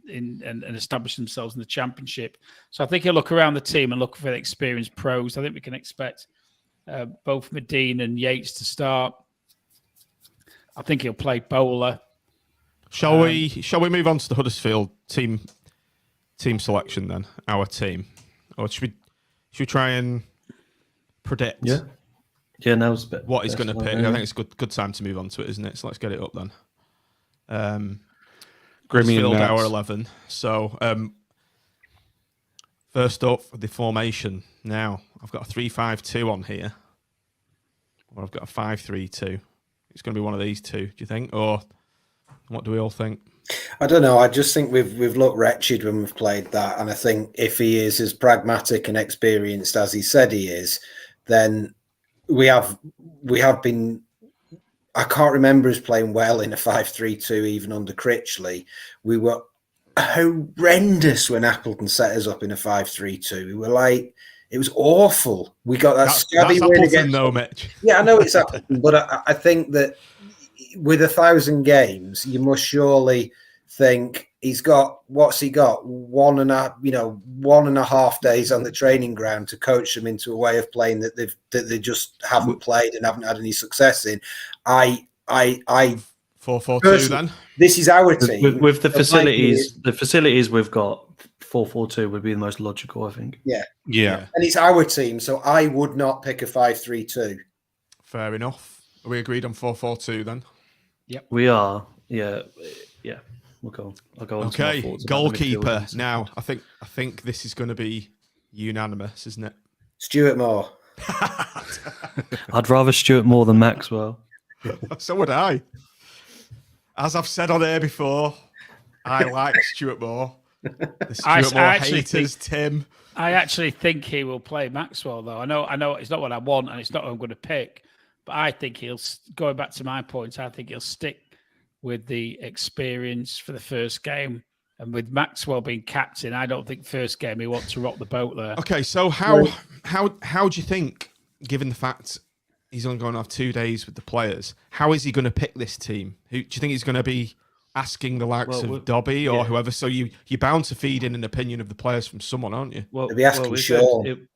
Speaker 4: establish themselves in the championship. So I think he'll look around the team and look for the experienced pros. I think we can expect both Medine and Yates to start. I think he'll play Bowler.
Speaker 1: Shall we move on to the Huddersfield team selection then? Our team, or should we try and predict?
Speaker 5: Yeah. Now's a bit.
Speaker 1: What he's going to pick. I think it's a good time to move on to it, isn't it? So let's get it up then. Huddersfield, our 11. So first up, the formation. Now I've got a 3-5-2 on here, or I've got a 5-3-2. It's going to be one of these two, do you think, or what do we all think?
Speaker 6: I don't know. I just think we've looked wretched when we've played that, and I think if he is as pragmatic and experienced as he said he is, then we have been. I can't remember us playing well in a 5-3-2 even under Critchley. We were horrendous when Appleton set us up in a 5-3-2. We were like, it was awful. We got that scabby win
Speaker 1: Appleton,
Speaker 6: against.
Speaker 1: though, Mitch.
Speaker 6: Yeah, I know it's Appleton, but I think that with 1,000 games, you must surely think he's got what's he got 1.5 days on the training ground to coach them into a way of playing that they just haven't played and haven't had any success in. I
Speaker 1: 4-4-2 then.
Speaker 6: This is our team
Speaker 5: with the facilities. The facilities we've got. 4-4-2 would be the most logical, I think.
Speaker 6: Yeah.
Speaker 1: And
Speaker 6: it's our team, so I would not pick a 5-3-2.
Speaker 1: Fair enough. Are we agreed on 4-4-2 then?
Speaker 5: Yep. We are. Yeah. We'll go. I'll go on.
Speaker 1: Okay, goalkeeper. Now, I think this is going to be unanimous, isn't it?
Speaker 6: Stuart Moore.
Speaker 5: I'd rather Stuart Moore than Maxwell.
Speaker 1: So would I. As I've said on air before, I like Stuart Moore. The Stuart Moore haters, Tim.
Speaker 4: I actually think he will play Maxwell, though. I know it's not what I want, and it's not what I'm going to pick. But I think going back to my point, I think he'll stick with the experience for the first game. And with Maxwell being captain, I don't think first game he wants to rock the boat there.
Speaker 1: Okay, so how do you think, given the fact he's only going to have 2 days with the players, how is he going to pick this team? Who do you think he's going to be asking the likes of Dobby or whoever? So you're bound to feed in an opinion of the players from someone, aren't you?
Speaker 6: They'll be asking Sean.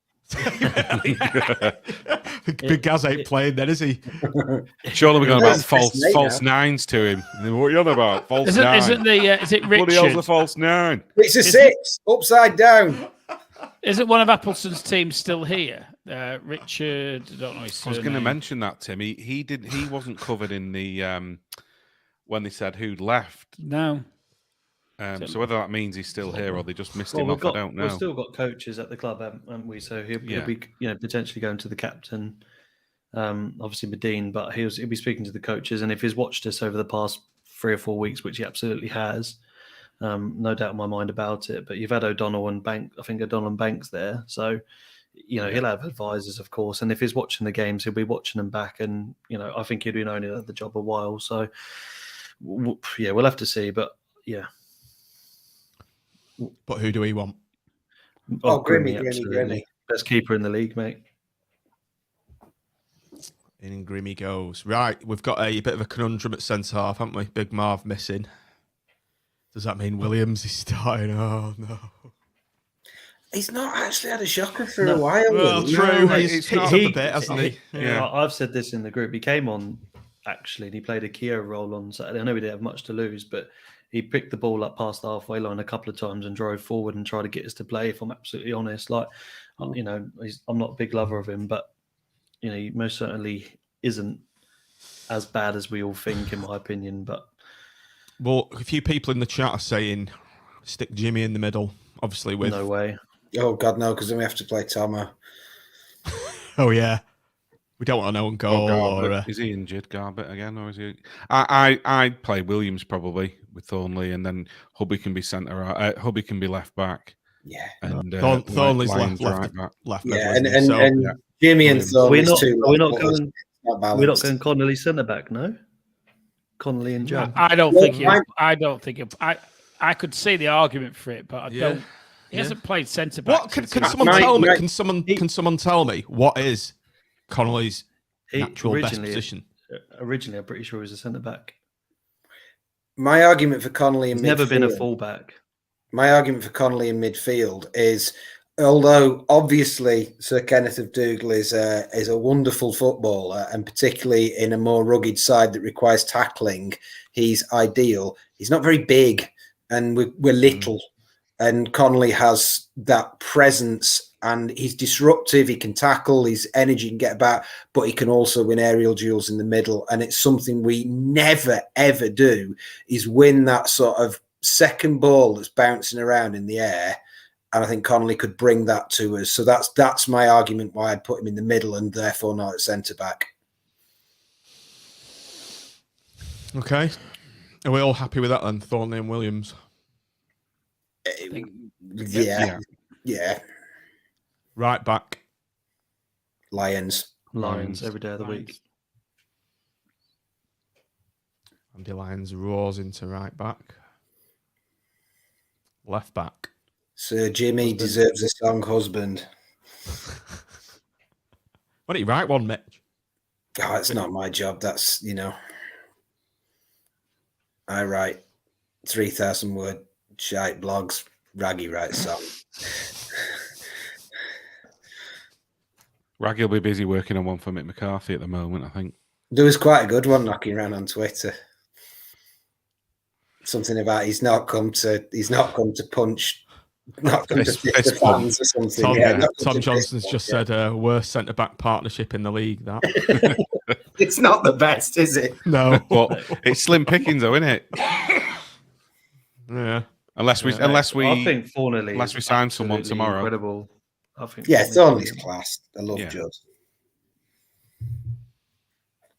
Speaker 1: Big Gaz ain't playing then, is he?
Speaker 3: Surely we're going about false nines to him. What are you on about? False nine.
Speaker 4: Is it Richard?
Speaker 3: What hell's a false nine?
Speaker 6: It's a 6, upside down.
Speaker 4: Is it one of Appleton's teams still here? Richard, I don't know his surname.
Speaker 3: I was going to mention that, Tim. He wasn't covered in the when they said who'd left.
Speaker 4: No.
Speaker 3: So whether that means he's still here or they just missed him off, I don't know.
Speaker 5: We've still got coaches at the club, haven't we? So he'll be potentially going to the captain, obviously Medine, but he'll be speaking to the coaches. And if he's watched us over the past 3 or 4 weeks, which he absolutely has, no doubt in my mind about it. But you've had O'Donnell and Banks. I think O'Donnell and Banks there, so he'll have advisors, of course. And if he's watching the games, he'll be watching them back. And I think he'd been only at the job a while. So we'll have to see. But yeah.
Speaker 1: But who do we want?
Speaker 6: Grimmy.
Speaker 5: Best keeper in the league, mate.
Speaker 1: In Grimmy goes. Right, we've got a bit of a conundrum at centre half, haven't we? Big Marv missing. Does that mean Williams is starting? Oh, no.
Speaker 6: He's not actually had a shocker for a while.
Speaker 1: Well, true. He's picked up a bit, hasn't he?
Speaker 5: Yeah. I've said this in the group. He came on, actually, and he played a Kia role on Saturday. I know he didn't have much to lose, but he picked the ball up past the halfway line a couple of times and drove forward and tried to get us to play, if I'm absolutely honest. I'm not a big lover of him, but, he most certainly isn't as bad as we all think, in my opinion. But
Speaker 1: well, a few people in the chat are saying stick Jimmy in the middle, obviously with...
Speaker 5: No way.
Speaker 6: Oh, God, no, because then we have to play Tomo.
Speaker 1: Oh, yeah. We don't want an own
Speaker 3: Oh,
Speaker 1: goal
Speaker 3: Garbutt.
Speaker 1: or.
Speaker 3: Is he injured, Garbutt, again, or is he? I'd play Williams probably with Thornley, and then Hubby can be centre. Hubby can be left back,
Speaker 6: Yeah.
Speaker 3: and
Speaker 1: Thornley's
Speaker 3: Lyons
Speaker 1: left
Speaker 3: right back.
Speaker 6: Yeah,
Speaker 1: wasn't
Speaker 6: and,
Speaker 1: he?
Speaker 6: and,
Speaker 1: So,
Speaker 6: and
Speaker 3: yeah.
Speaker 6: Jimmy and
Speaker 3: Williams.
Speaker 6: Thornley's
Speaker 5: We're
Speaker 6: too.
Speaker 5: not
Speaker 6: It's
Speaker 5: going.
Speaker 6: not
Speaker 5: We're not
Speaker 6: balanced.
Speaker 5: going Connolly centre back, no. Connolly and Joe.
Speaker 4: I don't
Speaker 6: Well,
Speaker 4: think he. I don't think it, I could see the argument for it, but I
Speaker 1: Yeah.
Speaker 4: don't. He hasn't played centre back.
Speaker 1: what can
Speaker 4: since-
Speaker 1: someone
Speaker 6: Mike-
Speaker 1: tell me?
Speaker 6: Mike-
Speaker 1: Can someone tell me what is Connolly's
Speaker 5: He-
Speaker 1: natural best
Speaker 5: originally-
Speaker 1: position?
Speaker 5: Originally, I'm pretty sure he was a centre back.
Speaker 6: My argument for Connolly in
Speaker 5: He's never been a
Speaker 6: midfield-
Speaker 5: fullback.
Speaker 6: My argument for Connolly in midfield is, although obviously Sir Kenneth of Dougal is a wonderful footballer, and particularly in a more rugged side that requires tackling, he's ideal. He's not very big, and we're little. And Connolly has that presence, and he's disruptive. He can tackle, his energy can get about, but he can also win aerial duels in the middle. And it's something we never, ever do, is win that sort of second ball that's bouncing around in the air. And I think Connolly could bring that to us. So that's my argument why I'd put him in the middle and therefore not at centre-back.
Speaker 1: Okay. Are we all happy with that then, Thornley and Williams?
Speaker 6: Yeah.
Speaker 1: Right back.
Speaker 6: Lions.
Speaker 5: Lions every day of the week.
Speaker 1: Andy Lyons roars into right back. Left back.
Speaker 6: Sir Jimmy deserves a song husband.
Speaker 1: Why don't you write one, Mitch?
Speaker 6: Oh, it's not my job. That's, I write 3,000 word shite blogs. Raggy writes songs.
Speaker 3: Raggy will be busy working on one for Mick McCarthy at the moment, I think.
Speaker 6: There was quite a good one knocking around on Twitter. Something about he's not come to punch, not come to
Speaker 1: Fist
Speaker 6: fist the
Speaker 1: bump.
Speaker 6: fans or something.
Speaker 1: Tom Johnson's just said worst centre back partnership in the league. That
Speaker 6: It's not the best, is it?
Speaker 1: no,
Speaker 3: But it's slim pickings, though, isn't it?
Speaker 1: yeah.
Speaker 3: Unless we
Speaker 5: I think Thornley
Speaker 3: unless
Speaker 5: is
Speaker 3: we sign someone
Speaker 5: absolutely
Speaker 3: tomorrow.
Speaker 5: Incredible. I think.
Speaker 6: Yeah,
Speaker 5: Thornley's
Speaker 6: Thornley's class. I love
Speaker 3: Yeah.
Speaker 6: Judd.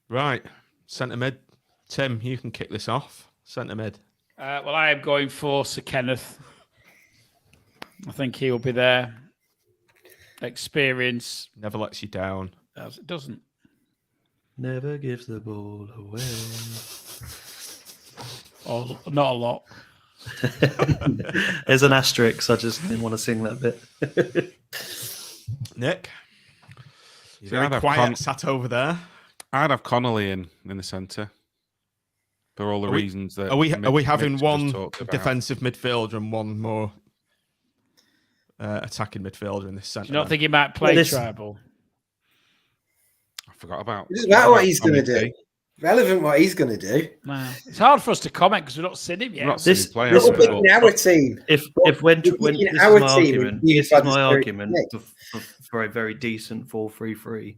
Speaker 1: Right, centre mid. Tim, you can kick this off. Centre mid.
Speaker 4: Well, I am going for Sir Kenneth. I think he will be there. Experience.
Speaker 1: Never lets you down.
Speaker 4: It doesn't.
Speaker 5: Never gives the ball away.
Speaker 4: Or not a lot.
Speaker 5: There's an asterisk. I just didn't want to sing that bit.
Speaker 1: Nick, you're
Speaker 3: See,
Speaker 1: very
Speaker 3: I'd have
Speaker 1: quiet, sat over there.
Speaker 3: I'd have Connolly in the centre for all the reasons that
Speaker 1: Are we having
Speaker 3: Mick's
Speaker 1: one
Speaker 3: just talked about.
Speaker 1: defensive midfielder and one more attacking midfielder in this centre?
Speaker 4: Do you not think he might play
Speaker 5: this-
Speaker 4: tribal?
Speaker 3: I forgot about.
Speaker 6: It doesn't matter what he's going to
Speaker 3: Tommy
Speaker 6: do.
Speaker 3: P.
Speaker 6: Relevant what he's going to do.
Speaker 4: No. It's hard for us to comment because we've not seen him yet.
Speaker 3: Not
Speaker 5: This-
Speaker 3: seen him play,
Speaker 5: this
Speaker 3: have we?
Speaker 6: Look at our team.
Speaker 5: If when
Speaker 6: You're
Speaker 5: this
Speaker 6: picking
Speaker 5: is
Speaker 6: our
Speaker 5: my
Speaker 6: team
Speaker 5: argument,
Speaker 6: and you've
Speaker 5: this
Speaker 6: had
Speaker 5: is my
Speaker 6: this
Speaker 5: argument
Speaker 6: very
Speaker 5: for a very decent 4-3-3.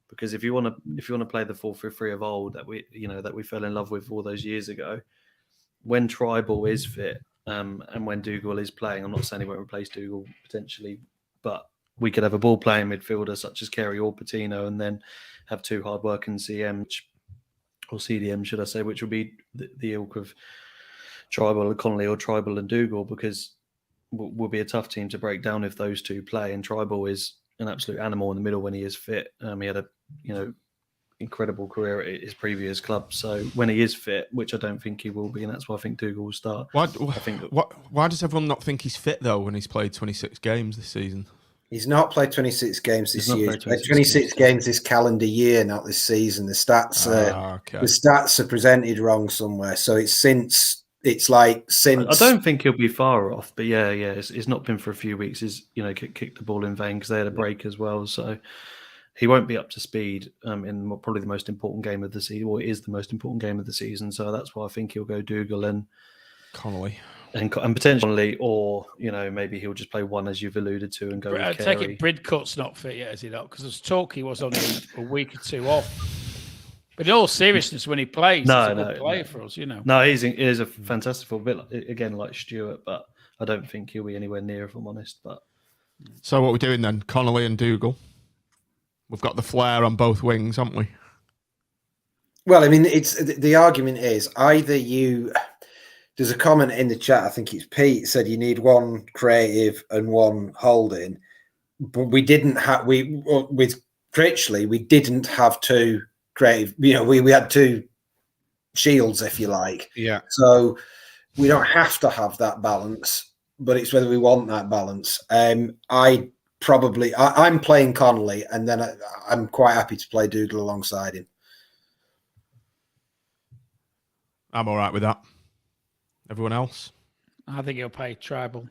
Speaker 5: Because if you want to play the 4-3-3 of old that we fell in love with all those years ago, when Tribal is fit and when Dougal is playing, I'm not saying he won't replace Dougal potentially, but we could have a ball playing midfielder such as Kerry or Patino, and then have two hard working CM or CDM, should I say, which would be the ilk of Tribal and Connolly or Tribal and Dougal, because will be a tough team to break down if those two play. And Tribal is an absolute animal in the middle when he is fit. He had a incredible career at his previous club. So when he is fit, which I don't think he will be, and that's why I think Dougal will start.
Speaker 1: Why does everyone not think he's fit though when he's played 26 games this season?
Speaker 6: He's not played 26 games this
Speaker 5: He's not
Speaker 6: year.
Speaker 5: played
Speaker 6: He's played 26 games this calendar year, not this season. The stats the stats are presented wrong somewhere. So it's since. I
Speaker 5: don't think he'll be far off, but yeah, it's not been for a few weeks. He's kicked the ball in vain because they had a break as well, so he won't be up to speed in probably the most important game of the season. Well, it is the most important game of the season, so that's why I think he'll go Dougal and
Speaker 1: Connolly
Speaker 5: and potentially, or maybe he'll just play one as you've alluded to and go.
Speaker 4: I
Speaker 5: with
Speaker 4: take
Speaker 5: Carey.
Speaker 4: it Bridcut's not fit yet, is he not? Because there's talk he was only a week or two off. But in all seriousness, when he plays, he's a good player for us,
Speaker 5: No, he is a fantastic footballer, again, like Stewart, but I don't think he'll be anywhere near, if I'm honest. But
Speaker 1: so what we're doing then? Connolly and Dougal. We've got the flair on both wings, haven't we?
Speaker 6: Well, I mean, it's the argument is either you. There's a comment in the chat. I think it's Pete said you need one creative and one holding, but we didn't have with Critchley. We didn't have two creative. You know, we had two shields, if you like.
Speaker 3: Yeah.
Speaker 6: So we don't have to have that balance, but it's whether we want that balance. I'm playing Connolly, and then I'm quite happy to play Dougal alongside him.
Speaker 1: I'm all right with that. Everyone else?
Speaker 4: I think he'll play Tribal.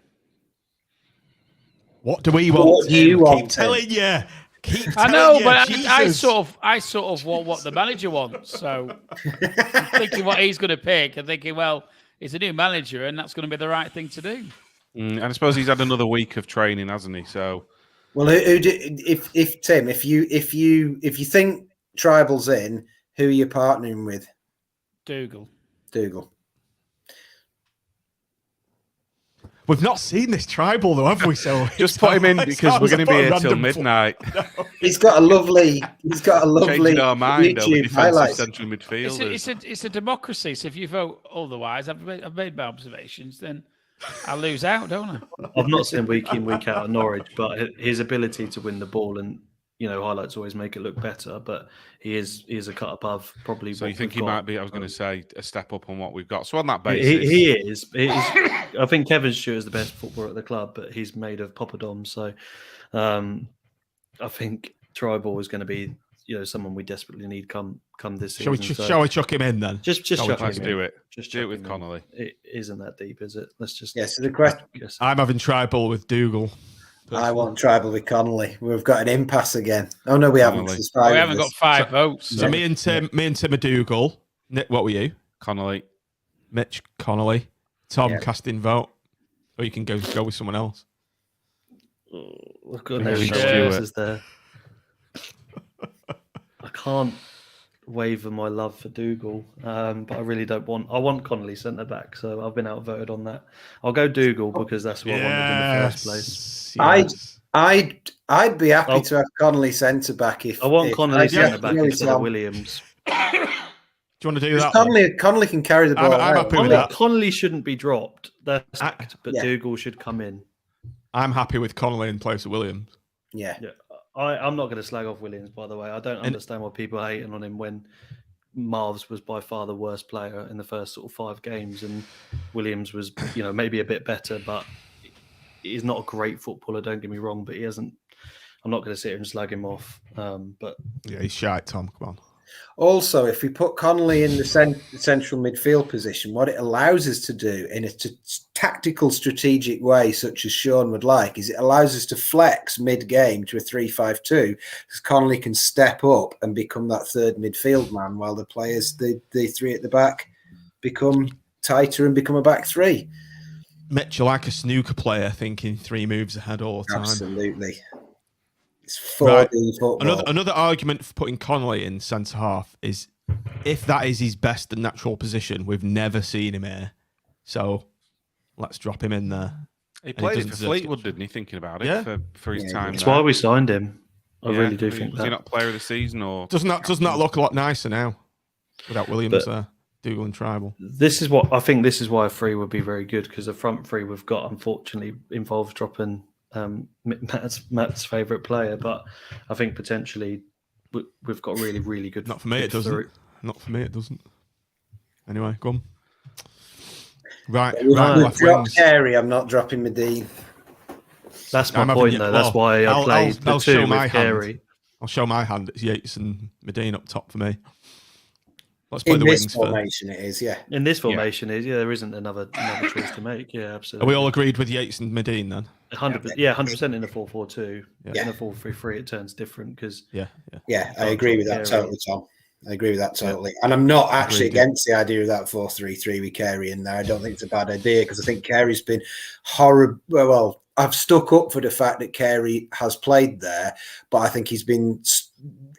Speaker 1: What do we want?
Speaker 6: What do you want?
Speaker 1: Keep telling you.
Speaker 4: I know, but I sort of want what the manager wants. So I'm thinking what he's going to pick and thinking, well, he's a new manager and that's going to be the right thing to do.
Speaker 3: And I suppose he's had another week of training, hasn't he? So,
Speaker 6: well, if Tim, if you think Tribal's in, who are you partnering with?
Speaker 4: Dougal.
Speaker 1: We've not seen this Tribal though, have we? So
Speaker 3: just put him in because we're going to be here till midnight.
Speaker 6: No. He's got a lovely
Speaker 3: changing our mind over
Speaker 6: YouTube
Speaker 3: defensive
Speaker 6: highlights.
Speaker 3: central midfielders.
Speaker 4: It's a democracy. So if you vote otherwise, I've made my observations, then I lose out, don't I?
Speaker 5: I've not seen week in, week out at Norwich, but his ability to win the ball and highlights always make it look better. But he is a cut above probably.
Speaker 3: So you think he
Speaker 5: got.
Speaker 3: might be? I was going to say a step up on what we've got. So on that basis,
Speaker 5: he is. I think Kevin Stewart is the best footballer at the club, but he's made of poppadoms. So I think Tribal is going to be someone we desperately need come this season.
Speaker 1: Shall we chuck him in then?
Speaker 5: Just chuck him in.
Speaker 3: Let's do it.
Speaker 5: Just
Speaker 3: do it with Connolly.
Speaker 5: It isn't that deep, is it? Let's just.
Speaker 6: Yes. So the question.
Speaker 1: I'm having Tribal with Dougal.
Speaker 6: I want Tribal with Connolly. We've got an impasse again. Oh no, we haven't.
Speaker 4: We haven't got 5 votes.
Speaker 1: So me and Tim are Dougal. Nick, what were you?
Speaker 3: Connolly.
Speaker 1: Mitch, Connolly. Tom, casting vote. Or you can go with someone else.
Speaker 5: We've got no choices there. I can't waver my love for Dougal, but I really don't want. I want Connolly centre back, so I've been outvoted on that. I'll go Dougal because that's what I wanted in the first place.
Speaker 1: Yes.
Speaker 6: I'd be happy to have Connolly centre back if
Speaker 5: I want Connolly centre back
Speaker 6: really
Speaker 5: instead of Williams.
Speaker 1: Do you want to do that?
Speaker 6: Connolly can carry the ball.
Speaker 1: I'm happy with that.
Speaker 5: Connolly shouldn't be dropped. That's fact, but Dougal should come in.
Speaker 1: I'm happy with Connolly in place of Williams.
Speaker 6: Yeah.
Speaker 5: I'm not going to slag off Williams, by the way. I don't understand why people are hating on him when Marv's was by far the worst player in the first sort of 5 games, and Williams was, maybe a bit better, but he's not a great footballer. Don't get me wrong, but he hasn't. I'm not going to sit here and slag him off. But
Speaker 1: yeah, he's shite, Tom. Come on.
Speaker 6: Also, if we put Connolly in the central midfield position, what it allows us to do in a tactical, strategic way, such as Sean would like, is it allows us to flex mid-game to a 3-5-2, because Connolly can step up and become that third midfield man, while the players, the 3 at the back, become tighter and become a back 3.
Speaker 1: Mitchell, like a snooker player, thinking 3 moves ahead all the time.
Speaker 6: Absolutely. It's 4D football.
Speaker 1: Another argument for putting Connolly in centre half is if that is his best and natural position, we've never seen him here. So let's drop him in there.
Speaker 3: He played for Fleetwood, didn't he? Thinking about it for his time.
Speaker 5: That's why we signed him. I really do think that.
Speaker 3: Was he not player of the season, or
Speaker 1: doesn't that look a lot nicer now without Williams there? Dougal and Tribal.
Speaker 5: This is what I think. This is why a 3 would be very good, because the front 3 we've got unfortunately involves dropping Matt's favourite player, but I think potentially we've got really, really good.
Speaker 1: Not for me, it doesn't. Not for me, it doesn't. Anyway, go on. Right, left wings.
Speaker 6: Carey, I'm not dropping Medine.
Speaker 5: That's my point, though. That's why I played the 2 with Carey.
Speaker 1: I'll show my hand. It's Yates and Medine up top for me. Let's play
Speaker 6: in
Speaker 1: the
Speaker 6: this
Speaker 1: wings
Speaker 6: formation, it is, yeah.
Speaker 5: In this formation, there isn't another choice to make. Yeah, absolutely.
Speaker 1: Are we all agreed with Yates and Medine then?
Speaker 5: 100% in a 4-4-2.
Speaker 1: Yeah.
Speaker 5: In a 4-3-3, it turns different because.
Speaker 6: Yeah, I agree with that totally, Tom. I agree with that totally. And I'm not actually against the idea of that 4-3-3 with Carey in there. I don't think it's a bad idea, because I think Carey's been horrible. Well, I've stuck up for the fact that Carey has played there, but I think he's been,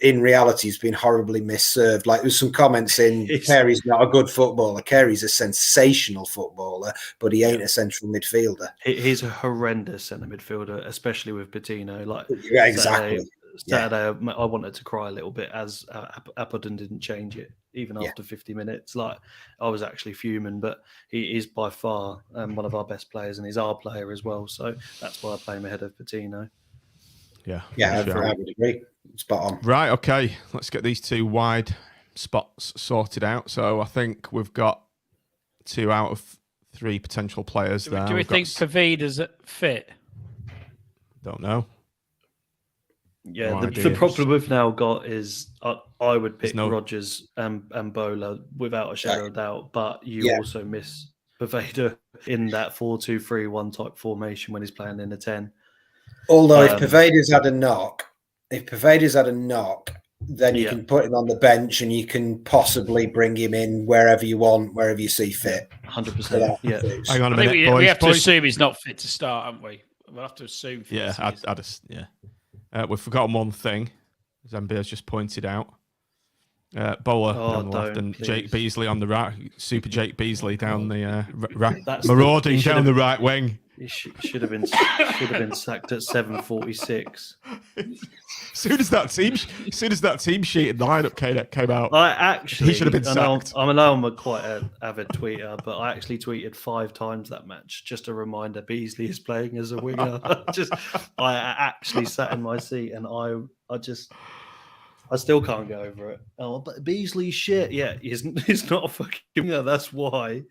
Speaker 6: in reality, he's been horribly misserved. Like, there's some comments in Carey's not a good footballer. Carey's a sensational footballer, but he ain't a central midfielder.
Speaker 5: He's a horrendous centre midfielder, especially with Patino. Like,
Speaker 6: yeah, exactly.
Speaker 5: Saturday, I wanted to cry a little bit as Appleton didn't change it even after 50 minutes. Like, I was actually fuming, but he is by far one of our best players, and he's our player as well. So that's why I play him ahead of Patino.
Speaker 6: Yeah, I would agree. Spot on.
Speaker 1: Right, okay. Let's get these two wide spots sorted out. So I think we've got 2 out of 3 potential players there.
Speaker 4: Do we think Pavida's fit?
Speaker 1: Don't know.
Speaker 5: Yeah, the problem we've now got is I would pick Rodgers and Bowler without a shadow of doubt, but you also miss Paveda in that 4-2-3-1 type formation when he's playing in a 10.
Speaker 6: Although if Paveda's had a knock, then you can put him on the bench and you can possibly bring him in wherever you want, wherever you see fit.
Speaker 5: 100%. Yeah.
Speaker 1: Hang on a minute, boys.
Speaker 4: We have to assume he's not fit to start, haven't we? We'll have to assume.
Speaker 1: We've forgotten one thing. Zambi has just pointed out. Bowler on the left and Jake Beasley on the right. Super Jake Beasley down the marauding down the right wing.
Speaker 5: He should have been sacked at 7:46.
Speaker 1: As soon as that team sheet and lineup came out, he should have been sacked.
Speaker 5: I know I'm quite an avid tweeter, but I actually tweeted 5 times that match. Just a reminder, Beasley is playing as a winger. I actually sat in my seat and I still can't get over it. Oh, but Beasley's shit. Yeah, he's not a fucking winger. That's why.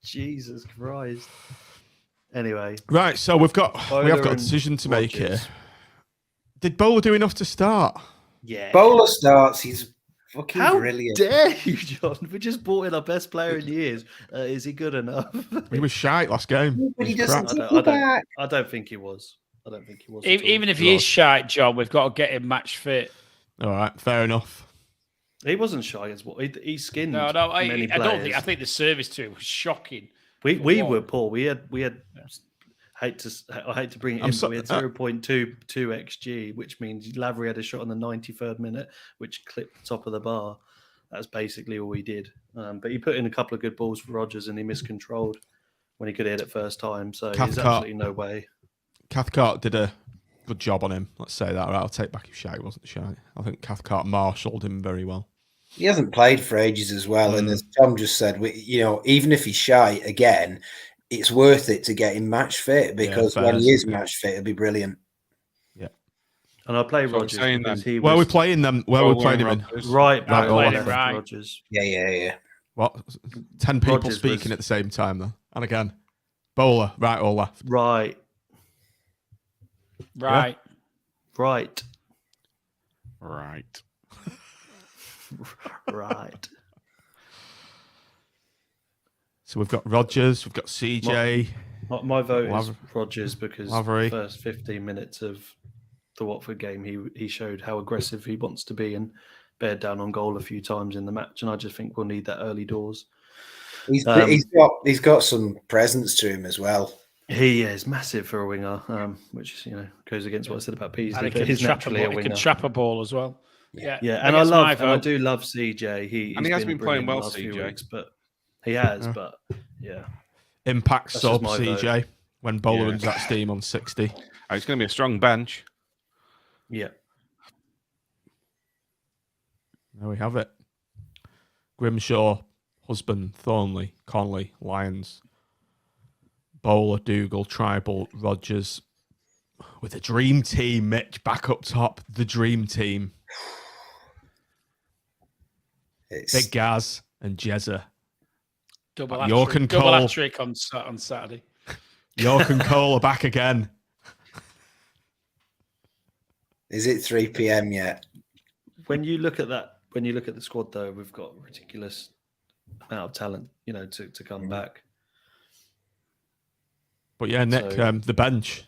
Speaker 5: Jesus Christ. Anyway,
Speaker 1: right. So we have got a decision to make here. Did Bowler do enough to start?
Speaker 5: Yeah,
Speaker 6: Bowler starts. He's fucking brilliant.
Speaker 5: How dare you, John? We just bought in our best player in years. Is he good enough?
Speaker 1: He was shite last game.
Speaker 6: But he doesn't.
Speaker 5: I don't think he was.
Speaker 4: Even if he is shite, John, we've got to get him match fit.
Speaker 1: All right, fair enough.
Speaker 5: He wasn't shy as well. He skinned.
Speaker 4: No, I don't think. I think the service to him was shocking.
Speaker 5: We were poor. We had. I hate to bring it in, but we had 0.22 xG, which means Lavery had a shot in the 93rd minute, which clipped the top of the bar. That's basically all we did. But he put in a couple of good balls for Rodgers, and he miscontrolled when he could hit it first time. So there's absolutely no way. Cathcart
Speaker 1: did a good job on him. Let's say that. Right, I'll take back if shy wasn't shy. I think Cathcart marshalled him very well.
Speaker 6: He hasn't played for ages as well, and as Tom just said, even if he's shy again, it's worth it to get him match fit because when he is match fit, it'll be brilliant.
Speaker 1: Yeah,
Speaker 5: and I play Rodgers.
Speaker 1: Where we're playing them? Where we're playing him in?
Speaker 5: Right,
Speaker 4: Rodgers.
Speaker 6: Yeah.
Speaker 1: What? 10 people Rodgers speaking at the same time, though. And again, Bowler, right or left?
Speaker 5: Right.
Speaker 4: Yeah?
Speaker 5: Right.
Speaker 1: So we've got Rodgers, we've got CJ.
Speaker 5: My vote is Rodgers because the first 15 minutes of the Watford game, he showed how aggressive he wants to be and bared down on goal a few times in the match. And I just think we'll need that early doors.
Speaker 6: He's got some presence to him as well.
Speaker 5: He is massive for a winger, which goes against what I said about Beasley. But he's naturally a winger.
Speaker 4: He can trap a ball as well. Yeah.
Speaker 5: And I do love CJ. He has been playing well, CJ. Weeks, but he has, but yeah.
Speaker 1: Impact sub CJ when Bowler runs that steam on 60.
Speaker 3: It's going to be a strong bench.
Speaker 5: Yeah.
Speaker 1: There we have it. Grimshaw, Husband, Thornley, Conley, Lyons, Bowler, Dougal, Tribal, Rodgers. With a dream team, Mitch, back up top. The dream team. Big Gaz and Jezza.
Speaker 4: Double hat-trick on Saturday.
Speaker 1: York and Cole are back again.
Speaker 6: Is it 3 p.m. yet?
Speaker 5: When you look at the squad, though, we've got a ridiculous amount of talent, to come back.
Speaker 1: But yeah, Nick, the bench.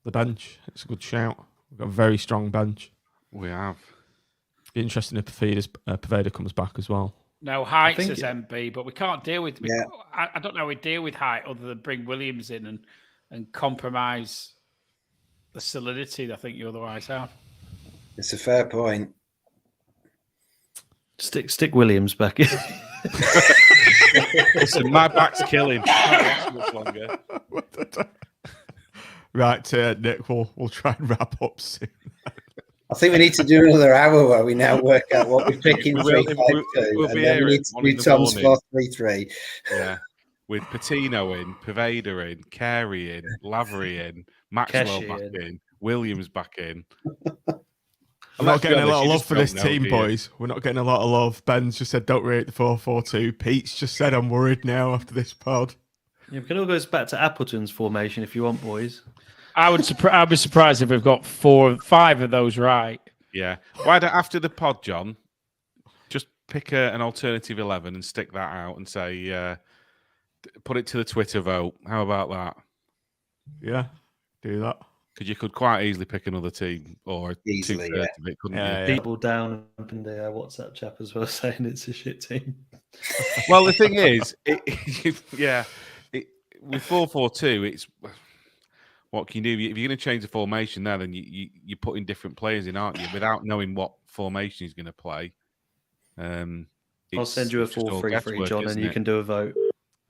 Speaker 1: It's a good shout. We've got a very strong bench.
Speaker 3: We have.
Speaker 1: Be interesting if Paveda comes back as well.
Speaker 4: No, Height says MB, but we can't deal with. I don't know how we deal with Height other than bring Williams in and compromise the solidity that I think you otherwise have.
Speaker 6: It's a fair point.
Speaker 5: Stick Williams back in.
Speaker 3: Listen, my back's killing. Not much longer.
Speaker 1: Right, Nick, we'll try and wrap up soon.
Speaker 6: I think we need to do another hour where we now work out what we're picking
Speaker 3: We
Speaker 6: 3,
Speaker 3: will.
Speaker 6: 5, 2,
Speaker 3: We'll
Speaker 6: and
Speaker 3: be
Speaker 6: then
Speaker 3: here
Speaker 6: we
Speaker 3: at
Speaker 6: need to
Speaker 3: 1
Speaker 6: do
Speaker 3: in the
Speaker 6: Tom's
Speaker 3: morning.
Speaker 6: 4-3-3.
Speaker 3: Yeah. With Patino in, Pervader in, Carey in, Lavery in, Maxwell
Speaker 5: Keshy
Speaker 3: back
Speaker 5: in.
Speaker 3: in, Williams back in.
Speaker 1: We're not getting a lot of
Speaker 3: you
Speaker 1: love
Speaker 3: just
Speaker 1: for this
Speaker 3: don't know,
Speaker 1: team,
Speaker 3: do you?
Speaker 1: boys. We're not getting a lot of love. Ben's just said, don't rate the 4-4-2. Pete's just said, I'm worried now after this pod.
Speaker 5: Yeah, we can all go back to Appleton's formation if you want, boys.
Speaker 4: I'd be surprised if we've got 4 or 5 of those right.
Speaker 3: Yeah. Why don't after the pod, John, just pick an alternative 11 and stick that out and say, put it to the Twitter vote. How about that?
Speaker 1: Yeah, do that.
Speaker 3: Because you could quite easily pick another team or
Speaker 6: Easily,
Speaker 3: 2/3 of it, couldn't
Speaker 1: Yeah,
Speaker 3: you?
Speaker 1: yeah.
Speaker 5: People down up in the WhatsApp chat as well saying it's a shit team.
Speaker 3: Well, the thing is, with 4-4-2, it's what can you do? If you're going to change the formation there, then you're putting different players in, aren't you? Without knowing what formation he's going to play.
Speaker 5: I'll send you a
Speaker 3: it's just all
Speaker 5: 4-3-3,
Speaker 3: guesswork,
Speaker 5: John, and
Speaker 3: isn't
Speaker 5: you
Speaker 3: it?
Speaker 5: can do a vote.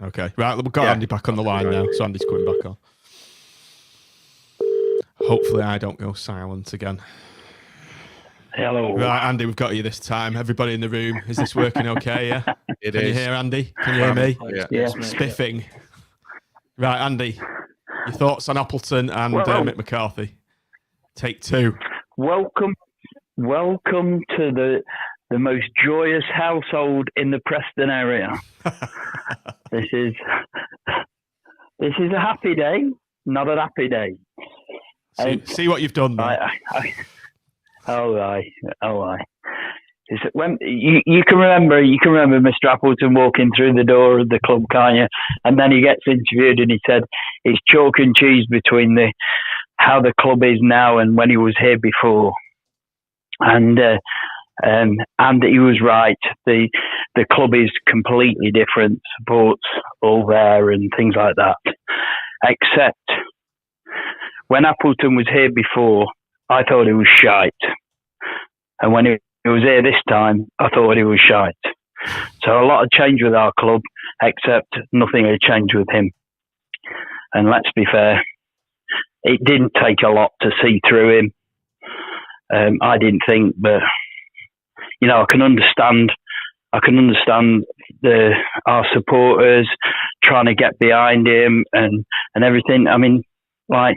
Speaker 1: Okay, right, we've got
Speaker 3: Yeah.
Speaker 1: Andy back on the line now, so Andy's coming back on. Hopefully I don't go silent again.
Speaker 9: Hello.
Speaker 1: Right, Andy, we've got you this time. Everybody in the room, is this working okay, yeah?
Speaker 3: It
Speaker 1: Can you
Speaker 3: is.
Speaker 1: hear Andy? Can you hear me?
Speaker 3: Yeah.
Speaker 9: Yes,
Speaker 5: mate.
Speaker 1: Spiffing. Right, Andy, your thoughts on Appleton and
Speaker 9: Well-
Speaker 1: Mick McCarthy? Take 2.
Speaker 9: Welcome to the most joyous household in the Preston area. This is a happy day, not a happy day.
Speaker 1: See what you've done there.
Speaker 9: Oh, aye. It's when you can remember Mr. Appleton walking through the door of the club, can't you? And then he gets interviewed and he said it's chalk and cheese between how the club is now and when he was here before. And he was right. The club is completely different. Supports all there and things like that. Except when Appleton was here before, I thought he was shite. And when he was here this time, I thought he was shite. So a lot of change with our club, except nothing had changed with him. And let's be fair, it didn't take a lot to see through him. I didn't think, but I can understand our supporters trying to get behind him and everything. I mean, like,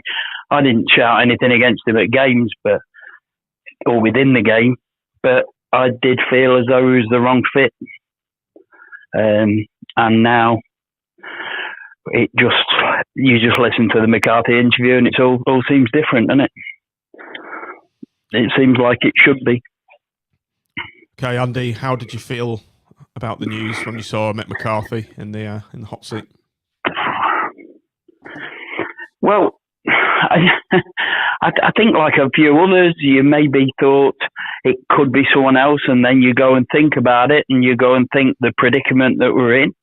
Speaker 9: I didn't shout anything against him at games, or within the game, but I did feel as though he was the wrong fit. And now you just listen to the McCarthy interview and it all seems different, doesn't it? It seems like it should be.
Speaker 1: Okay, Andy, how did you feel about the news when you saw Mick McCarthy in the hot seat?
Speaker 9: Well, I think like a few others, you maybe thought it could be someone else, and then you go and think about it, and you go and think the predicament that we're in,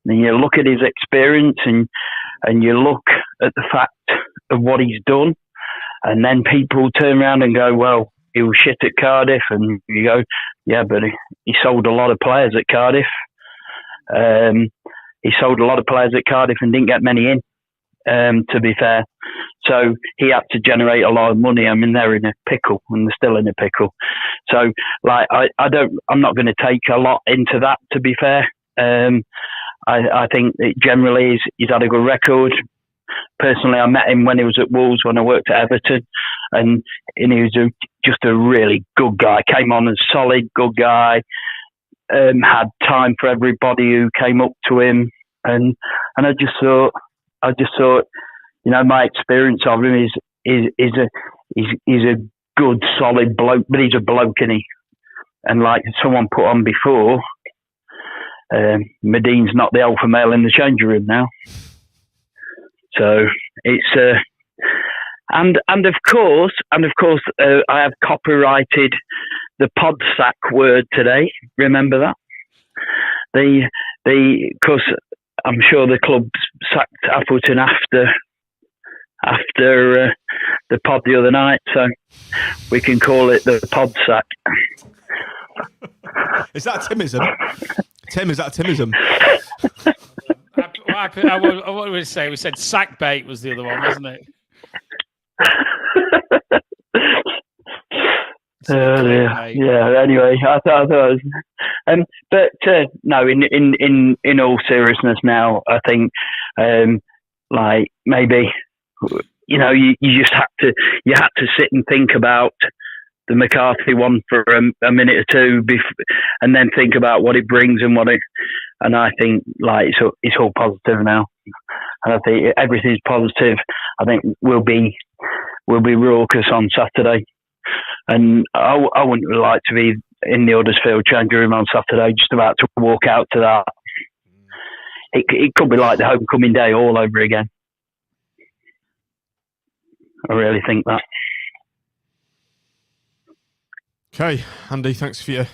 Speaker 9: and you look at his experience, and you look at the fact of what he's done, and then people turn around and go, well, he was shit at Cardiff, and you go, yeah, but he sold a lot of players at Cardiff. He sold a lot of players at Cardiff and didn't get many in. To be fair. So he had to generate a lot of money. I mean, they're in a pickle and they're still in a pickle. So like, I'm not going to take a lot into that, to be fair. I think it generally he's had a good record. Personally, I met him when he was at Wolves when I worked at Everton, and he was just a really good guy. Came on as solid, good guy, had time for everybody who came up to him. And I just thought, my experience of him is a good, solid bloke, but he's a bloke, isn't he? And like someone put on before, Medine's not the alpha male in the changing room now. So it's and of course, I have copyrighted the pod sack word today. Remember that? Because I'm sure the club sacked Appleton after the pod the other night, so we can call it the pod sack.
Speaker 1: Is that Timism? Tim, is that Timism?
Speaker 4: What did we say? We said sack bait was the other one, wasn't it?
Speaker 9: Yeah. Anyway, I thought it was, no. In all seriousness, now I think, like maybe, you just had to sit and think about the McCarthy one for a minute or two, and then think about what it brings and I think like it's all positive now, and I think everything's positive. I think we'll be raucous on Saturday. And I wouldn't like to be in the Huddersfield changing room on Saturday, just about to walk out to that. It could be like the homecoming day all over again. I really think that.
Speaker 1: Okay, Andy, thanks for your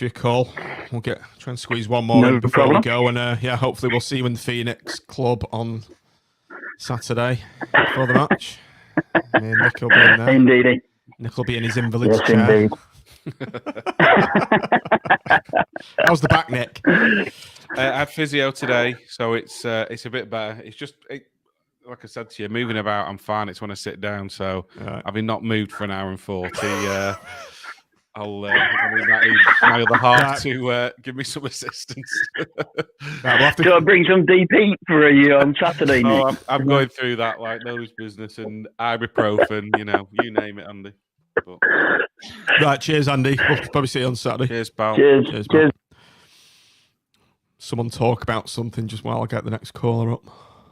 Speaker 1: call. We'll try and squeeze one more in before we go, and hopefully we'll see you in the Phoenix Club on Saturday for the match. Me and Nick will be in there.
Speaker 9: Indeed.
Speaker 1: Nick will be in his invalid chair.
Speaker 9: Indeed.
Speaker 1: How's the back, Nick?
Speaker 3: I had physio today, so it's a bit better. It's just like I said to you, moving about, I'm fine. It's when I sit down. So having not moved for an hour and 40, I'll need my other half to give me some assistance.
Speaker 9: Do I bring some deep heat for you on Saturday, Nick?
Speaker 3: I'm going through that like nobody's business, and ibuprofen, you name it, Andy. But...
Speaker 1: Right, cheers, Andy. We'll probably see you on Saturday.
Speaker 3: Cheers, pal.
Speaker 9: Cheers.
Speaker 1: Pal. Someone talk about something just while I get the next caller up.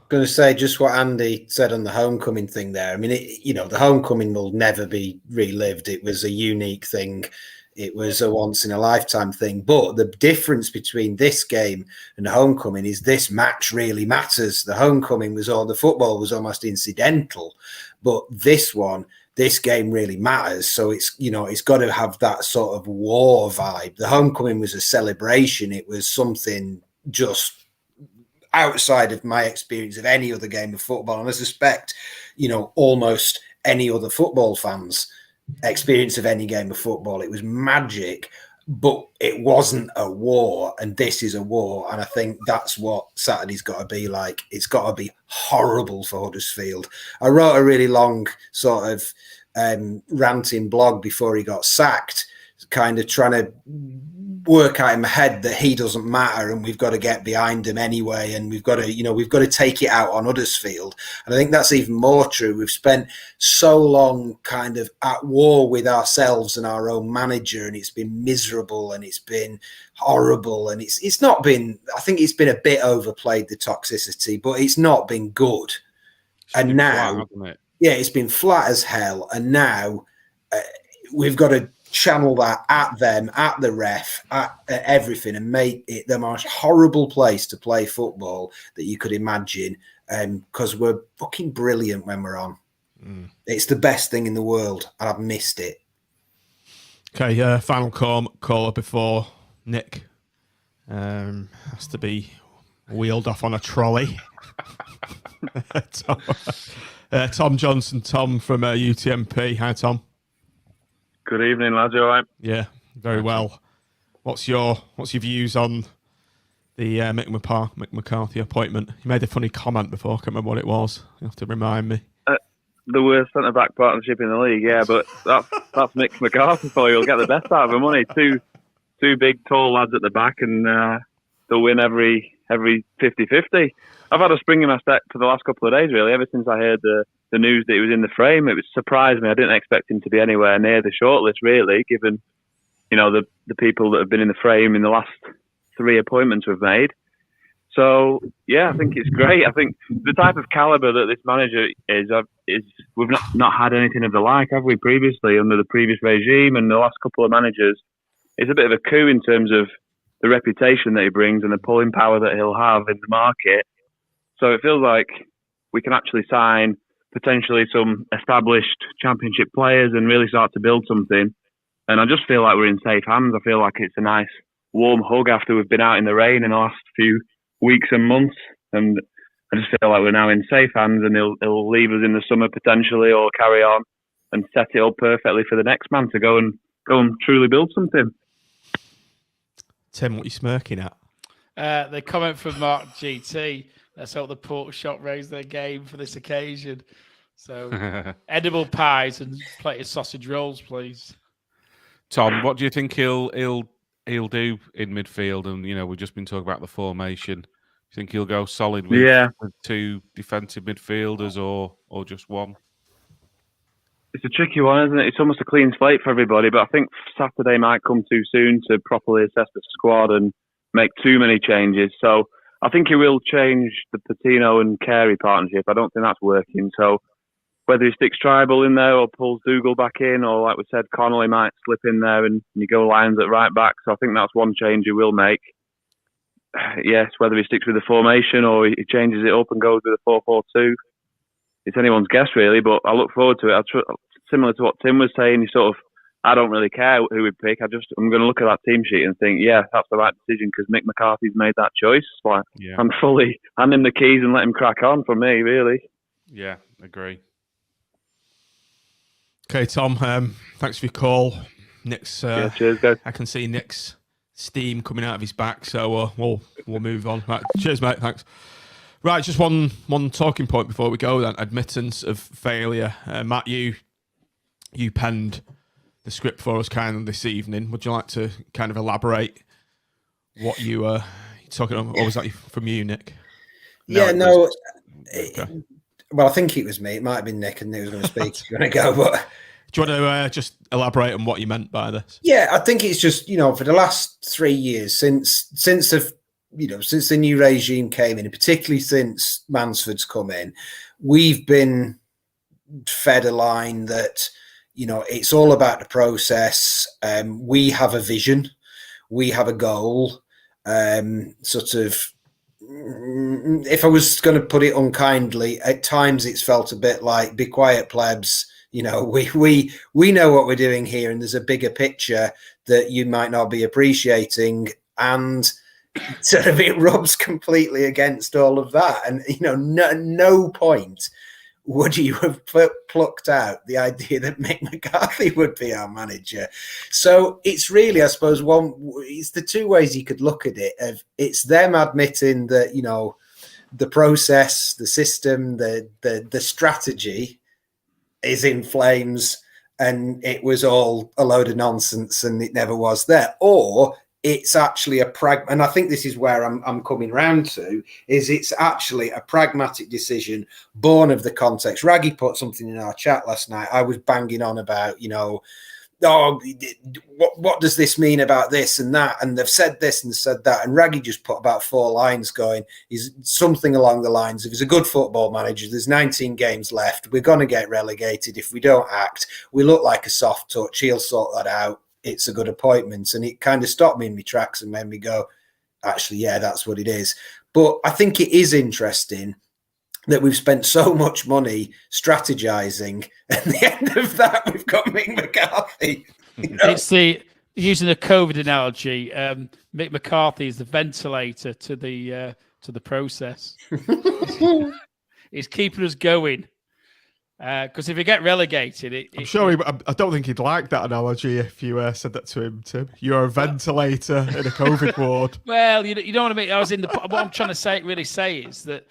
Speaker 6: Going to say just what Andy said on the homecoming thing there. I mean, the homecoming will never be relived. It was a unique thing. It was a once in a lifetime thing. But the difference between this game and the homecoming is this match really matters. The homecoming the football was almost incidental, but this game really matters. So it's got to have that sort of war vibe. The homecoming was a celebration. It was something just outside of my experience of any other game of football, and I suspect almost any other football fans' experience of any game of football. It was magic, but it wasn't a war, and this is a war, and I think that's what Saturday's got to be like. It's got to be horrible for Huddersfield. I wrote a really long sort of ranting blog before he got sacked, kind of trying to work out in my head that he doesn't matter and we've got to get behind him anyway, and we've got to take it out on Huddersfield. And I think that's even more true. We've spent so long kind of at war with ourselves and our own manager, and it's been miserable and it's been horrible, and it's not been, I think it's been a bit overplayed, the toxicity, but it's not been good. And now it's been flat as hell, and now we've got to channel that at them, at the ref, at everything, and make it the most horrible place to play football that you could imagine, because we're fucking brilliant when we're on. It's the best thing in the world, and I've missed it.
Speaker 1: Okay, final caller before Nick has to be wheeled off on a trolley. Tom Johnson, Tom from UTMP. Hi, Tom.
Speaker 10: Good evening, lads. You all right?
Speaker 1: Yeah, very well. What's your views on the Mick McCarthy appointment? You made a funny comment before. I can't remember what it was. You have to remind me.
Speaker 10: The worst centre-back partnership in the league, yeah, but that's Mick McCarthy for you. He'll get the best out of him, won't he? Two big, tall lads at the back, and they'll win every 50-50. I've had a spring in my step for the last couple of days, really, ever since I heard the news that he was in the frame. It surprised me. I didn't expect him to be anywhere near the shortlist, really, given the people that have been in the frame in the last 3 appointments we've made. So yeah, I think it's great. I think the type of caliber that this manager is we've not had anything of the like, have we, previously under the previous regime and the last couple of managers. It's a bit of a coup in terms of the reputation that he brings and the pulling power that he'll have in the market. So it feels like we can actually sign potentially some established championship players and really start to build something. And I just feel like we're in safe hands. I feel like it's a nice warm hug after we've been out in the rain in the last few weeks and months. And I just feel like we're now in safe hands, and he'll leave us in the summer potentially, or carry on and set it up perfectly for the next man to go and truly build something.
Speaker 1: Tim, what are you smirking at?
Speaker 4: The comment from Mark GT. Let's hope the pork shop raised their game for this occasion. So, edible pies and plate of sausage rolls, please.
Speaker 3: Tom, what do you think he'll do in midfield? And we've just been talking about the formation. Do you think he'll go solid with, with two defensive midfielders or just one?
Speaker 10: It's a tricky one, isn't it? It's almost a clean slate for everybody, but I think Saturday might come too soon to properly assess the squad and make too many changes. So I think he will change the Patino and Carey partnership. I don't think that's working. So whether he sticks Tribal in there or pulls Dougal back in, or like we said, Connolly might slip in there and you go Lyons at right back. So I think that's one change he will make. Yes, whether he sticks with the formation or he changes it up and goes with a 4-4-2. It's anyone's guess, really, but I look forward to it. Similar to what Tim was saying, I don't really care who we pick. I'm going to look at that team sheet and think, yeah, that's the right decision because Mick McCarthy's made that choice. Like, I'm fully hand him the keys and let him crack on for me, really.
Speaker 3: Yeah, agree.
Speaker 1: Okay, Tom, thanks for your call. Nick's,
Speaker 10: cheers, guys.
Speaker 1: I can see Nick's steam coming out of his back, so we'll move on. Right, cheers, mate. Thanks. Right, just one talking point before we go then. Admittance of failure. Matt, you penned the script for us kind of this evening. Would you like to kind of elaborate what you were talking about? Or was that from you, Nick?
Speaker 6: Well, I think it was me. It might have been Nick, and Nick was going to speak. You're going to go, but
Speaker 1: do you want to just elaborate on what you meant by this?
Speaker 6: Yeah, I think it's just for the last 3 years since the new regime came in, and particularly since Mansford's come in, we've been fed a line that it's all about the process. We have a vision, we have a goal. If I was going to put it unkindly, at times it's felt a bit like "be quiet, plebs." We know what we're doing here, and there's a bigger picture that you might not be appreciating, and sort of it rubs completely against all of that. And no point would you have plucked out the idea that Mick McCarthy would be our manager. So it's really, I suppose, it's the two ways you could look at it. It's them admitting that the process, the system, the strategy is in flames, and it was all a load of nonsense, and it never was there, or it's actually and I think this is where I'm coming round to, is it's actually a pragmatic decision born of the context. Raggy put something in our chat last night. I was banging on about, what does this mean about this and that? And they've said this and said that. And Raggy just put about 4 lines going, is something along the lines of, he's a good football manager. There's 19 games left. We're going to get relegated if we don't act. We look like a soft touch. He'll sort that out. It's a good appointment. And it kind of stopped me in my tracks and made me go, actually, yeah, that's what it is. But I think it is interesting that we've spent so much money strategizing. At the end of that, we've got Mick McCarthy.
Speaker 4: It's using the COVID analogy. Mick McCarthy is the ventilator to the process. It's keeping us going. Because if you get relegated,
Speaker 1: I'm sure I don't think he'd like that analogy if you said that to him, Tim. You're a ventilator in a COVID ward.
Speaker 4: Well, you know what I mean. What I'm trying to say is that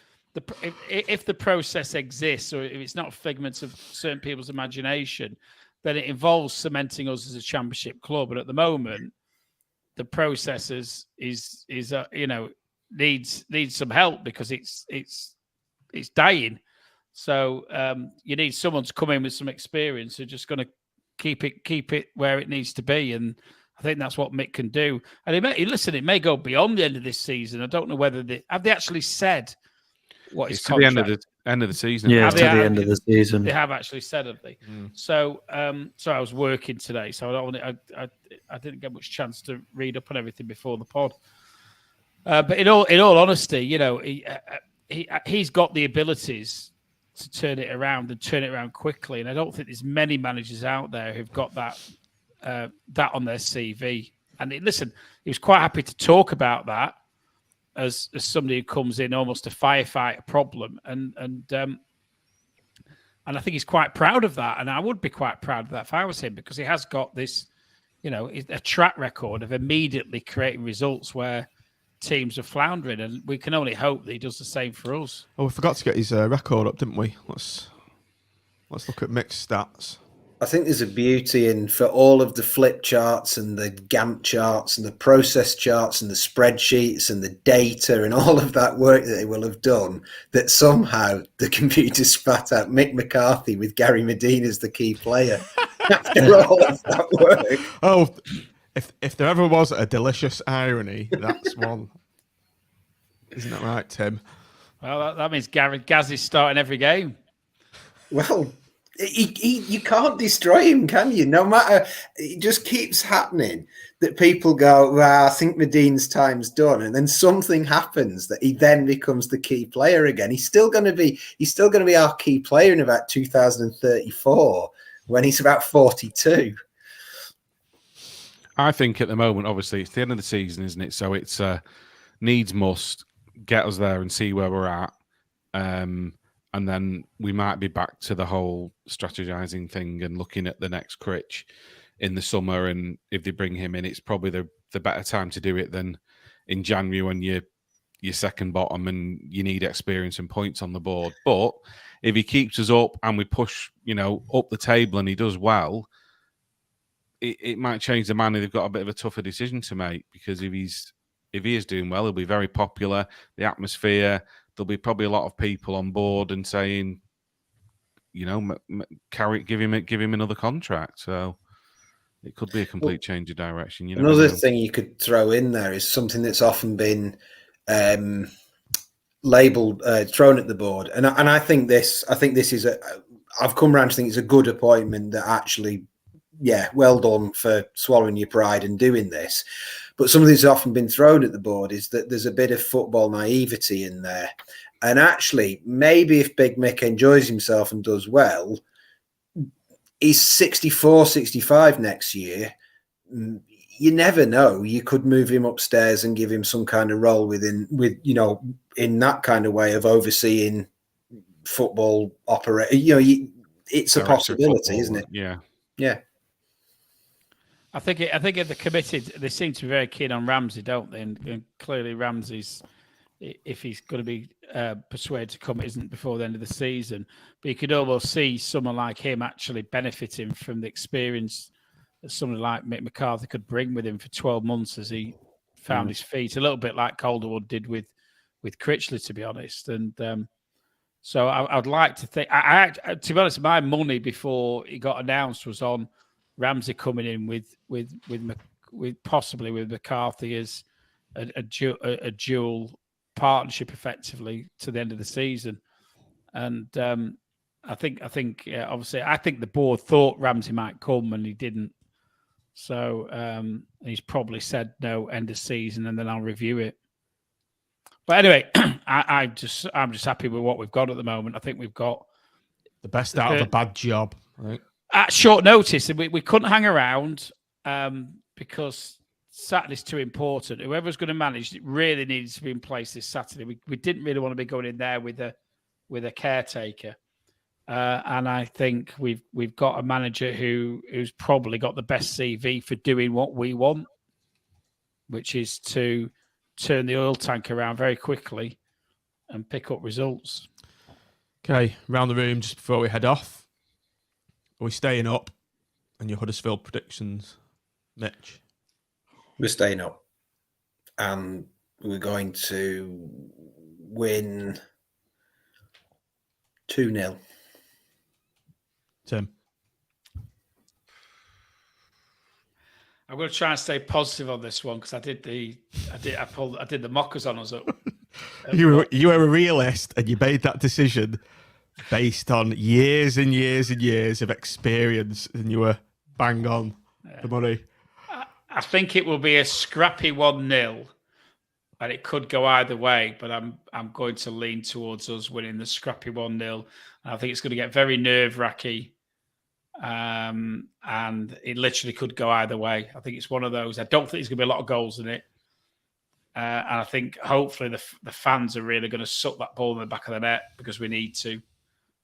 Speaker 4: if the process exists, or if it's not figments of certain people's imagination, then it involves cementing us as a championship club. And at the moment, the process needs some help because it's dying. So you need someone to come in with some experience who's just going to keep it where it needs to be, and I think that's what Mick can do. And it may go beyond the end of this season. I don't know whether have they actually said what
Speaker 3: it's
Speaker 4: his
Speaker 3: to
Speaker 4: contract?
Speaker 3: the end of the season.
Speaker 5: Yeah, to the end of the season.
Speaker 4: They have actually said, have they? So I was working today, so I didn't get much chance to read up on everything before the pod. But in all honesty, he's got the abilities to turn it around quickly. And I don't think there's many managers out there who've got that on their CV. And he was quite happy to talk about that as somebody who comes in almost to firefight a problem. And I think he's quite proud of that. And I would be quite proud of that if I was him, because he has got this, a track record of immediately creating results where teams are floundering, and we can only hope that he does the same for us.
Speaker 1: Oh, we forgot to get his record up, didn't we? Let's look at Mick's stats.
Speaker 6: I think there's a beauty in, for all of the flip charts and the Gantt charts and the process charts and the spreadsheets and the data and all of that work that they will have done, that somehow the computer spat out Mick McCarthy with Gary Medina as the key player after all of that work.
Speaker 1: Oh, if there ever was a delicious irony, that's one. Isn't that right, Tim?
Speaker 4: Well, that means Gaz is starting every game.
Speaker 6: Well, you can't destroy him, can you? No matter, it just keeps happening that people go, well, I think Medina's time's done, and then something happens that he then becomes the key player again. He's still going to be our key player in about 2034 when he's about 42.
Speaker 3: I think at the moment, obviously, it's the end of the season, isn't it? So it's needs must get us there and see where we're at. And then we might be back to the whole strategizing thing and looking at the next Critch in the summer. And if they bring him in, it's probably the better time to do it than in January when you're second bottom and you need experience and points on the board. But if he keeps us up and we push, up the table and he does well, it might change the man. They've got a bit of a tougher decision to make, because if he is doing well, he'll be very popular. The atmosphere, there'll be probably a lot of people on board and saying, give him another contract. So it could be a complete change of direction.
Speaker 6: Another thing you could throw in there is something that's often been labelled, thrown at the board, and I think this is I've come around to think it's a good appointment that actually, yeah, well done for swallowing your pride and doing this. But something that's often been thrown at the board is that there's a bit of football naivety in there. And actually, maybe if Big Mick enjoys himself and does well, he's 64, 65 next year. You never know. You could move him upstairs and give him some kind of role in that kind of way of overseeing football operation. It's a possibility, isn't it?
Speaker 3: Yeah.
Speaker 6: Yeah.
Speaker 4: I think they're committed. They seem to be very keen on Ramsey, don't they? And clearly Ramsey's, if he's going to be persuaded to come, it isn't before the end of the season. But you could almost see someone like him actually benefiting from the experience that someone like Mick McCarthy could bring with him for 12 months as he found his feet. A little bit like Calderwood did with Critchley, to be honest. And so I'd like to think. To be honest, my money before he got announced was on Ramsey coming in with possibly with McCarthy as a dual partnership effectively to the end of the season. And I think obviously I think the board thought Ramsey might come and he didn't. So he's probably said no, end of season, and then I'll review it. But anyway, I'm just happy with what we've got at the moment. I think we've got
Speaker 1: the best out of a bad job, right?
Speaker 4: At short notice, and we couldn't hang around because Saturday's too important. Whoever's going to manage it really needs to be in place this Saturday. We didn't really want to be going in there with a caretaker, and I think we've got a manager who's probably got the best CV for doing what we want, which is to turn the oil tank around very quickly and pick up results.
Speaker 1: Okay, round the room just before we head off. Are we staying up? And your Huddersfield predictions, Mitch?
Speaker 6: We're staying up. And we're going to win 2-0.
Speaker 1: Tim?
Speaker 4: I'm going to try and stay positive on this one because I did the mockers on us.
Speaker 1: You were a realist and you made that decision based on years and years and years of experience, and you were bang on the money.
Speaker 4: I think it will be a scrappy 1-0, and it could go either way, but I'm going to lean towards us winning the scrappy 1-0. I think it's going to get very nerve-wracking, and it literally could go either way. I think it's one of those. I don't think there's going to be a lot of goals in it. And I think hopefully the fans are really going to suck that ball in the back of the net because we need to.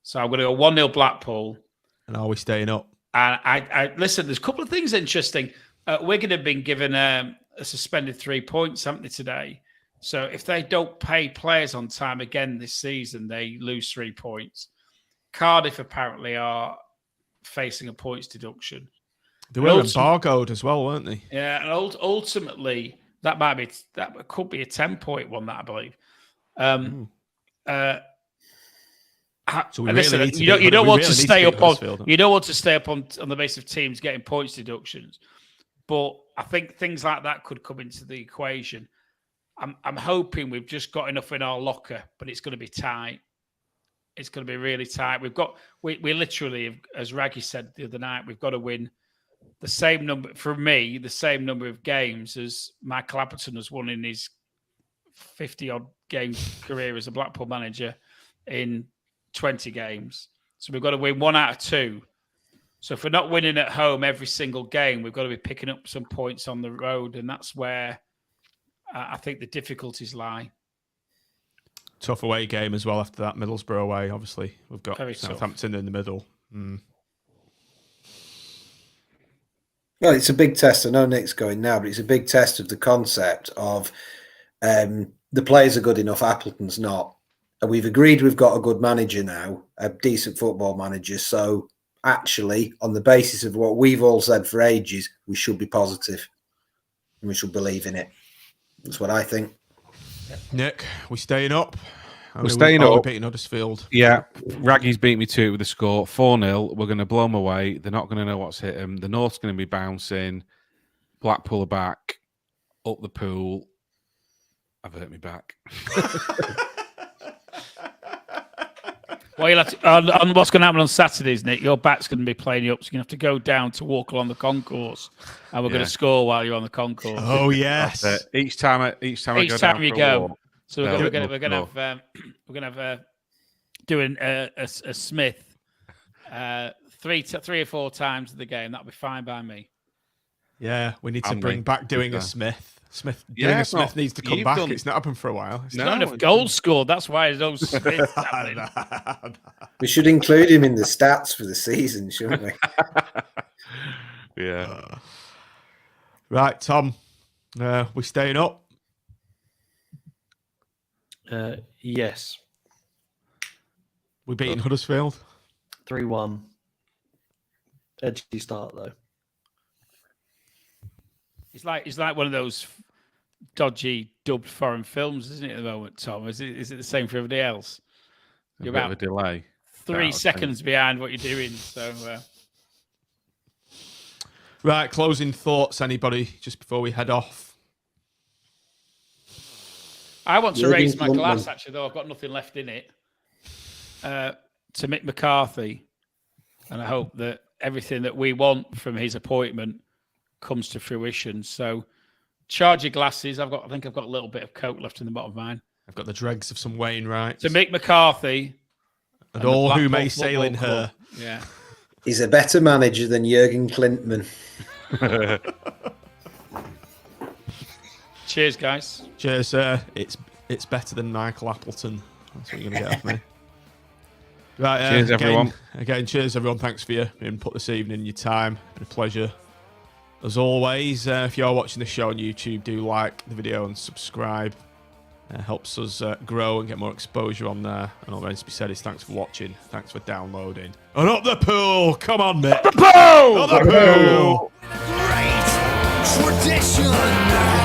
Speaker 4: So I'm going to go 1-0 Blackpool.
Speaker 1: And are we staying up?
Speaker 4: And I listen, there's a couple of things interesting. Wigan have been given a suspended 3 points, haven't they, today? So if they don't pay players on time again this season, they lose 3 points. Cardiff apparently are facing a points deduction.
Speaker 1: They were embargoed as well, weren't they?
Speaker 4: Yeah, and ultimately that could be a 10-point one, that I believe.
Speaker 1: So we really need to
Speaker 4: you don't want to stay up on the basis of teams getting points deductions, but I think things like that could come into the equation. I'm hoping we've just got enough in our locker, but it's going to be tight. It's going to be really tight. We literally, as Raggy said the other night, we've got to win the same number of games as Michael Appleton has won in his 50-odd game career as a Blackpool manager in 20 games. So we've got to win 1 out of 2. So if we're not winning at home every single game, we've got to be picking up some points on the road, and that's where I think the difficulties lie.
Speaker 1: Tough away game as well after that Middlesbrough away. Obviously, we've got
Speaker 4: Very
Speaker 1: Southampton in the middle.
Speaker 6: Well, it's a big test. I know Nick's going now, but it's a big test of the concept of the players are good enough, Appleton's not. And we've agreed we've got a good manager now, a decent football manager. So actually, on the basis of what we've all said for ages, we should be positive and we should believe in it. That's what I think.
Speaker 1: Nick, we staying up?
Speaker 3: We're staying up.
Speaker 1: We're beating Huddersfield.
Speaker 3: Yeah, Raggy's beat me to it with a score 4-0. We're going to blow them away. They're not going to know what's hit them. The North's going to be bouncing. Blackpool are back up the pool. I've hurt me back.
Speaker 4: Well, you'll have to, on what's going to happen on Saturdays, Nick, your back's going to be playing you up, so you're going to have to go down to walk along the concourse, and we're going to score while you're on the concourse.
Speaker 1: Oh yes!
Speaker 3: Each time I go down walk,
Speaker 4: so we're going to have doing a Smith 3 or 4 times of the game. That'll be fine by me.
Speaker 1: Yeah, we need to bring back doing a Smith. Doing a Smith needs to come back. It's not happened for a while.
Speaker 4: It's not enough goals scored. That's why there's no Smith happening.
Speaker 6: We should include him in the stats for the season, shouldn't we?
Speaker 3: Yeah.
Speaker 1: Right, Tom. We staying up?
Speaker 5: Yes.
Speaker 1: We beating Huddersfield?
Speaker 5: 3-1. Edgy start though.
Speaker 4: It's like one of those dodgy dubbed foreign films, isn't it, at the moment, Tom? Is it the same for everybody else?
Speaker 3: You're about a delay.
Speaker 4: 3 seconds behind what you're doing. So,
Speaker 1: right, closing thoughts, anybody, just before we head off?
Speaker 4: I want to raise my glass, actually, though I've got nothing left in it, to Mick McCarthy. And I hope that everything that we want from his appointment comes to fruition. So charge your glasses. I think I've got a little bit of Coke left in the bottom of mine.
Speaker 1: I've got the dregs of some Wainwright.
Speaker 4: To Mick McCarthy
Speaker 1: and all who may sail in her.
Speaker 4: Yeah.
Speaker 6: He's a better manager than Jurgen Klinsmann.
Speaker 4: Cheers, guys.
Speaker 1: Cheers, it's better than Michael Appleton. That's what you're going to get off me. Right,
Speaker 3: cheers, everyone.
Speaker 1: Again, cheers, everyone. Thanks for your input this evening, your time. Been a pleasure. As always, if you're watching the show on YouTube, do like the video and subscribe. Helps us grow and get more exposure on there. And all that needs to be said is thanks for watching. Thanks for downloading. And up the pool! Come on, Nick!
Speaker 2: Up the pool!
Speaker 1: Up the pool!
Speaker 2: Great tradition.